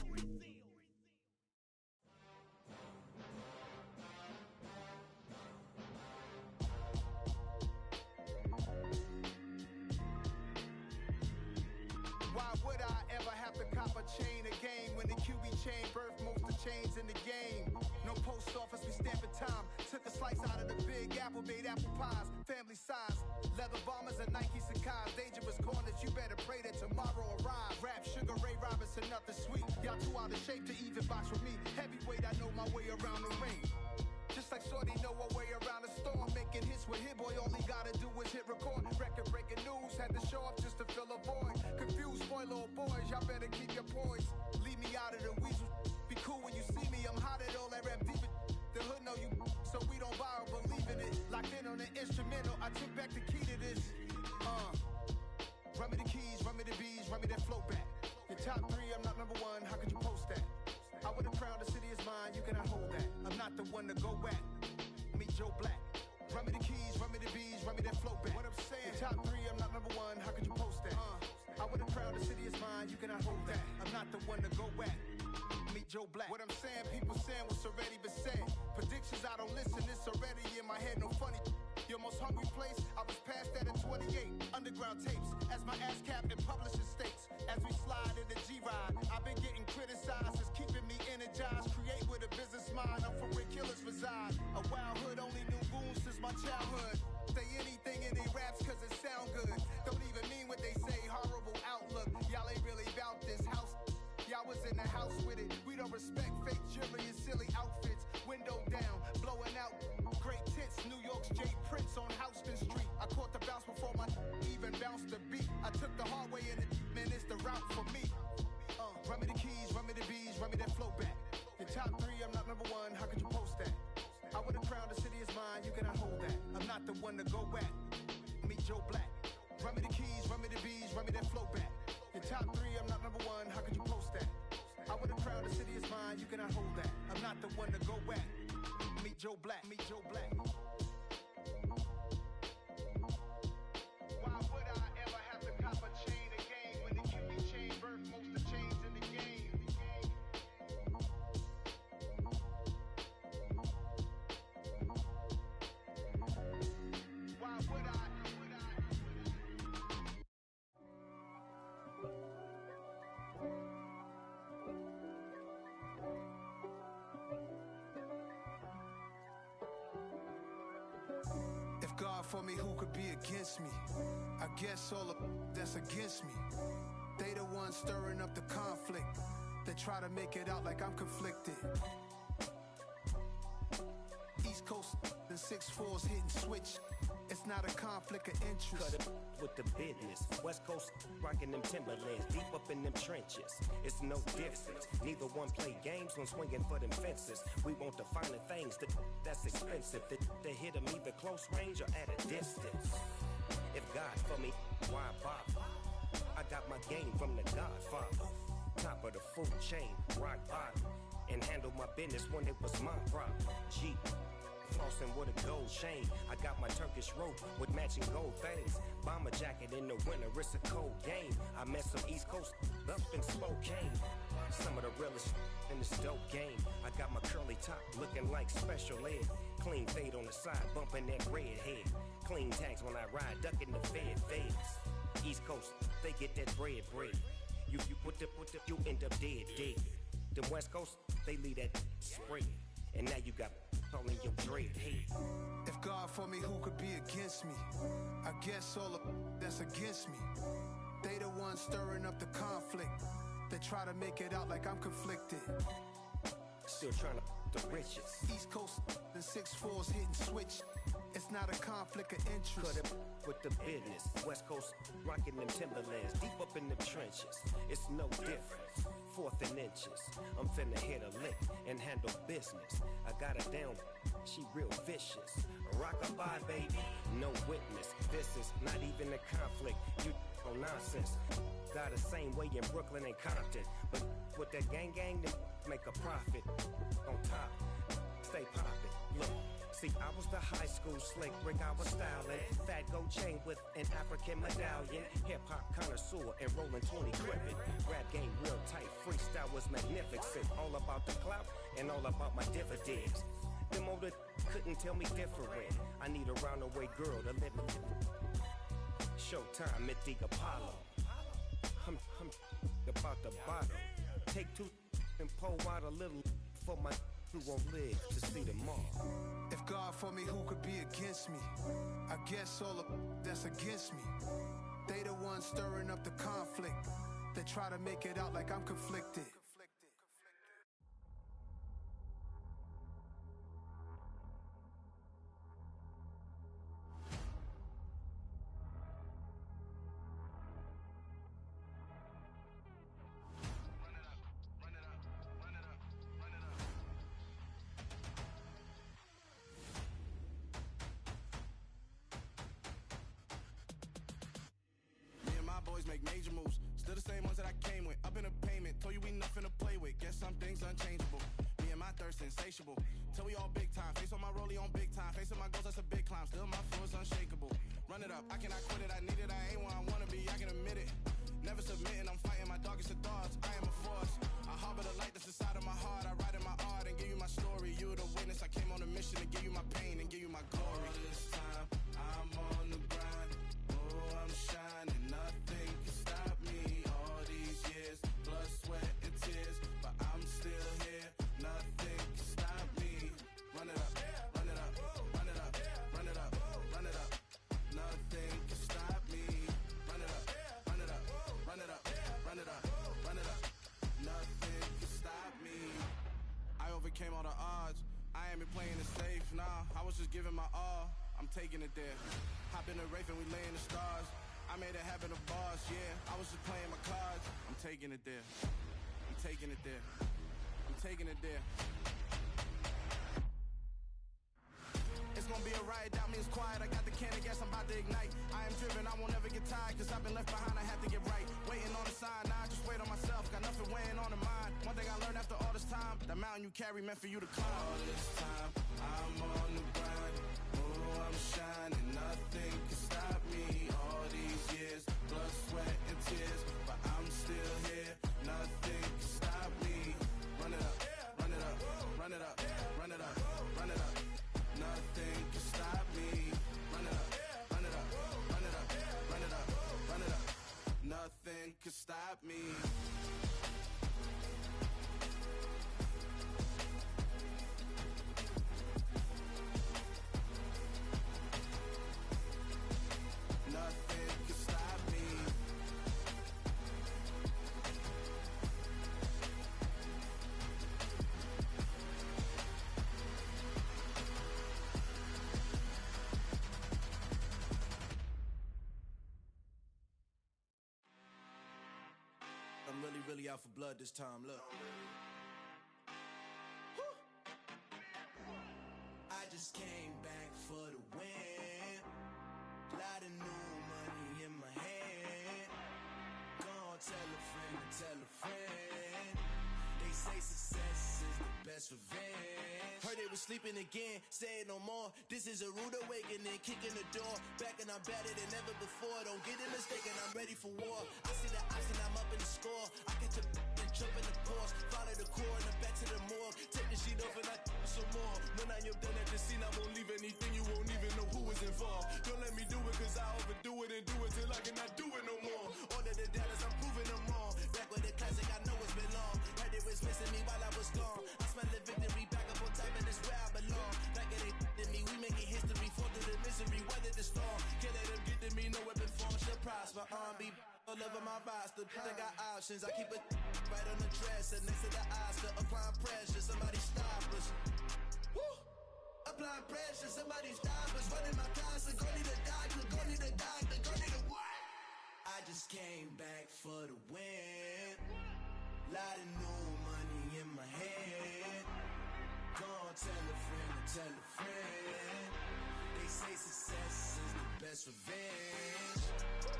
Why would I ever have to cop a chain again when the QB chain birthed most of the chains in the game? No post office, we stamping time. Took a slice out of the big apple, made apple pies, family size. Leather bombers and Nike Sacai's. Dangerous corners, you better pray that tomorrow arrives. Rap, Sugar Ray Robinson, nothing sweet. Y'all too out of shape to even box with me. Heavyweight, I know my way around the ring. Just like Shorty know her way around the storm. Making hits with Hit Boy, all he gotta do is hit record. Record breaking news, had to show up just to fill a void. Confused boy, little boys, y'all better keep your poise. Leave me out of the weasel. Be cool when you see me, I'm hot at all that rap deep. The hood know you, so we don't borrow, believe in it. Locked in on the instrumental, I took back the key to this. Run me the keys, run me the bees, run me that flow back. Your top three, I'm not number one, how could you post that? I would've crowned the city is mine, you cannot hold that. I'm not the one to go back. Meet Joe Black. Run me the keys, run me the bees, run me that flow back. What I'm saying, your top three, I'm not number one, how could you post that? I would've crowned the city is mine, you cannot hold that. I'm not the one to go back. Meet Joe Black. What I'm saying, people saying what's already been said. Predictions, I don't listen, it's already in my head, no funny. Your most hungry place, I was past that at 28. Underground tapes, as my ass cap in publishing states. As we slide in the G-Ride, I've been getting criticized, it's keeping me energized. Create with a business mind, I'm from where killers reside. A wild hood, only knew goons since my childhood. Say anything in they raps cause it sound good. Don't even mean what they say, horrible outlook. Y'all ain't really about this house. Y'all was in the house with it. We don't respect fake jewelry and silly outfits. Window down, blowing out great tits. New York's J. Prince on Houston Street. I caught the bounce before my even bounced the beat. I took the hard way in it, man, it's the route for me. Run me the keys, run me the bees, run me that flow back. Your top three, I'm not number one, how could you post that? I would've crowned the city is mine, you cannot hold that. I'm not the one to go back. Meet Joe Black. Run me the keys, run me the bees, run me that flow back. Your top three, I'm not number one, how could you post that? I would've crowned the city is mine, you cannot hold that. I'm not the one to go back. Meet Joe Black, meet Joe Black. Why would I ever have to cop a chain again when the QB chain birthed most of the chains in the game? Why would I? If God for me, who could be against me? I guess all of that's against me. They the ones stirring up the conflict. They try to make it out like I'm conflicted. East Coast, and 6'4's hitting switch. It's not a conflict of interest. Cut it with the business. West Coast rocking them Timberlands, deep up in them trenches. It's no difference. Neither one play games when swinging for them fences. We want the finer things that's expensive. They hit them either close range or at a distance. If God for me, why bother? I got my game from the Godfather. Top of the food chain, rock bottom. And handle my business when it was my problem. G. Flossing with a gold chain. I got my Turkish rope with matching gold things. Bomber jacket in the winter, it's a cold game. I met some East Coast up in Spokane. Some of the realest in this dope game. I got my curly top looking like special ed. Clean fade on the side, bumping that red head. Clean tags when I ride, ducking the feds. East Coast, they get that bread. You put the, you end up dead. Them West Coast, they leave that spread. And now you got all in your dread head. If God for me, who could be against me? I guess all of that's against me. They the ones stirring up the conflict. They try to make it out like I'm conflicted. Still trying to the riches. East Coast and 6'4's hitting switch. It's not a conflict of interest. Cut it with the business. West Coast rocking them Timberlands, deep up in the trenches. It's no difference. 4th and inches. I'm finna hit a lick and handle business. I got her down, she real vicious. Rock-a-bye, baby, no witness. This is not even a conflict. You on nonsense. Got the same way in Brooklyn and Compton. But with that gang, they make a profit. On top, stay poppin'. Look. See, I was the high school slick Rick, I was styling. Fat gold chain with an African medallion. Hip-hop connoisseur and rolling 20 gripping. Rap game real tight, freestyle was magnificent. All about the clout and all about my dividends. Them older couldn't tell me different. I need a roundaway girl to live in. Showtime at the Apollo. I'm about the bottle. Take 2 and pour out a little for my who won't live to see tomorrow. If God for me, who could be against me? I guess all of that's against me. They the ones stirring up the conflict. They try to make it out like I'm conflicted. Make major moves, still the same ones that I came with. Up in a payment, told you we nothing to play with. Guess some things unchangeable. Me and my thirst insatiable. Till we all big time. Face on my rollie on big time. Facing my goals, that's a big climb. Still my flow is unshakable. Run it up, I cannot quit it. I need it, I ain't where I wanna be. I can admit it. Never submitting, I'm fighting my darkest of thoughts. I am a force. I harbor the light that's inside of my heart. I write in my art and give you my story. You the witness. I came on a mission to give you my pain and give you my glory. All this time, I'm on the grind. Oh, I'm shining. Nothing can stop me. All these years, blood, sweat, and tears, but I'm still here. Nothing can stop me. Run it up, run it up, run it up, run it up, run it up. Nothing can stop me. Run it up, run it up, run it up, run it up, run it up. Nothing can stop me. I overcame all the odds. I ain't been playing it safe, nah. I was just giving my all. I'm taking it there. Hop in the Wraith and we lay in the stars. I made it happen, the boss, yeah. I was just playing my cards. I'm taking it there. I'm taking it there. I'm taking it there. It's gonna be a riot, doubt me it's quiet. I got the can of gas, I'm about to ignite. I am driven, I won't ever get tired, cause I've been left behind, I have to get right. Waiting on the sign, now I just wait on myself. Got nothing weighing on the mind. One thing I learned after all this time, the mountain you carry meant for you to climb. All this time, I'm on the grind. Oh, I'm shining, nothing can stop me. All these years, blood, sweat, and tears, but I'm still here. Nothing can stop me. Run it up, run it up, run it up, run it up, run it up. Nothing can stop me. Run it up, run it up, run it up, run it up, run it up. Nothing can stop me. Nothing can stop me. really out for blood this time, look. I just came back for the win. Lot of new money in my hand. Gonna tell a friend to tell a friend. They say success is the best revenge. Heard they was sleeping again, say it no more. This is a rude awakening, kicking the door. Back and I'm better than ever before. Don't get it mistaken, I'm ready for war. I see the option, I'm up in the score. I catch a and jump in the course. Follow the core and then back to the morgue. Take the sheet off and I some more. When I am done at the scene, I won't leave anything. You won't even know who was involved. Don't let me do it, cause I overdo it and do it till I cannot do it no more. All of the doubters, I'm proving them wrong. Back with the classic, I know it's been long. Heard they was missing me while I was gone. I smell the victory back up on top, and it's where I belong. Like it ain't to me, we making history. Fall through the misery, weather the storm. Can't let them get to me, no weapon form shall prosper. Be all over my roster. They got options, I keep it right on the dresser. Next to the Oscar, applying pressure. Somebody stop us. Woo! Applying pressure, somebody stop us. Running my closet, go need a doctor, go need a doctor, go need a what? I just came back for the win. Lot of new money in my hand. Gonna tell a friend to tell a friend. They say success is the best revenge.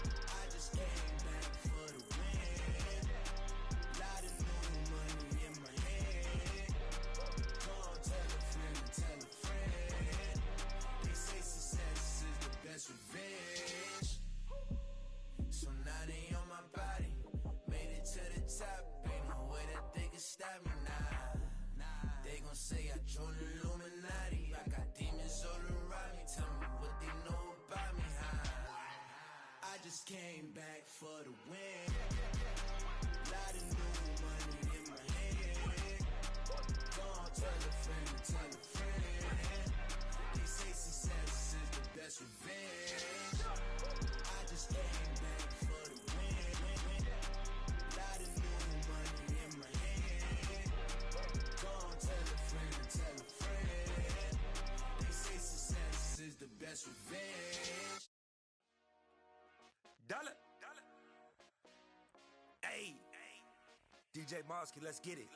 I just came back for the win. Lot of new money in my hand. Gonna tell a friend to tell a friend. They say success is the best revenge. So now they on my body. Made it to the top. Ain't no way that they can stop me now. They gon' say I joined the Illuminati. I got demons all around me. Tell me what they know about me, huh? I just came back for the win. Lot of new money in my hand. Gonna tell a friend to tell a friend. They say success is the best revenge. I just came back for the win. Lot of new money in my hand. Gonna tell a friend to tell a friend. They say success is the best revenge. Dollar. Hey. DJ Mosky, let's get it.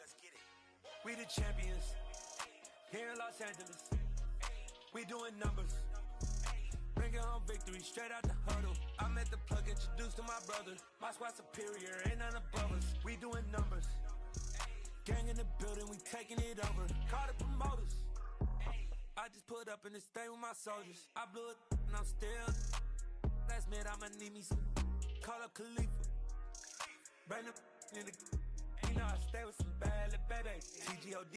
We the champions here in Los Angeles. We doing numbers. Bringing home victory straight out the huddle. I'm at the plug, introduced to my brother. My squad superior, ain't none above us. We doing numbers. Gang in the building, we taking it over. Call the promoters. I just put up in this thing with my soldiers. I blew it and I'm still. Last minute, I'ma need me some. Call up Khalifa. Bring the in the. You know I stay with some bad little baby. TGOD.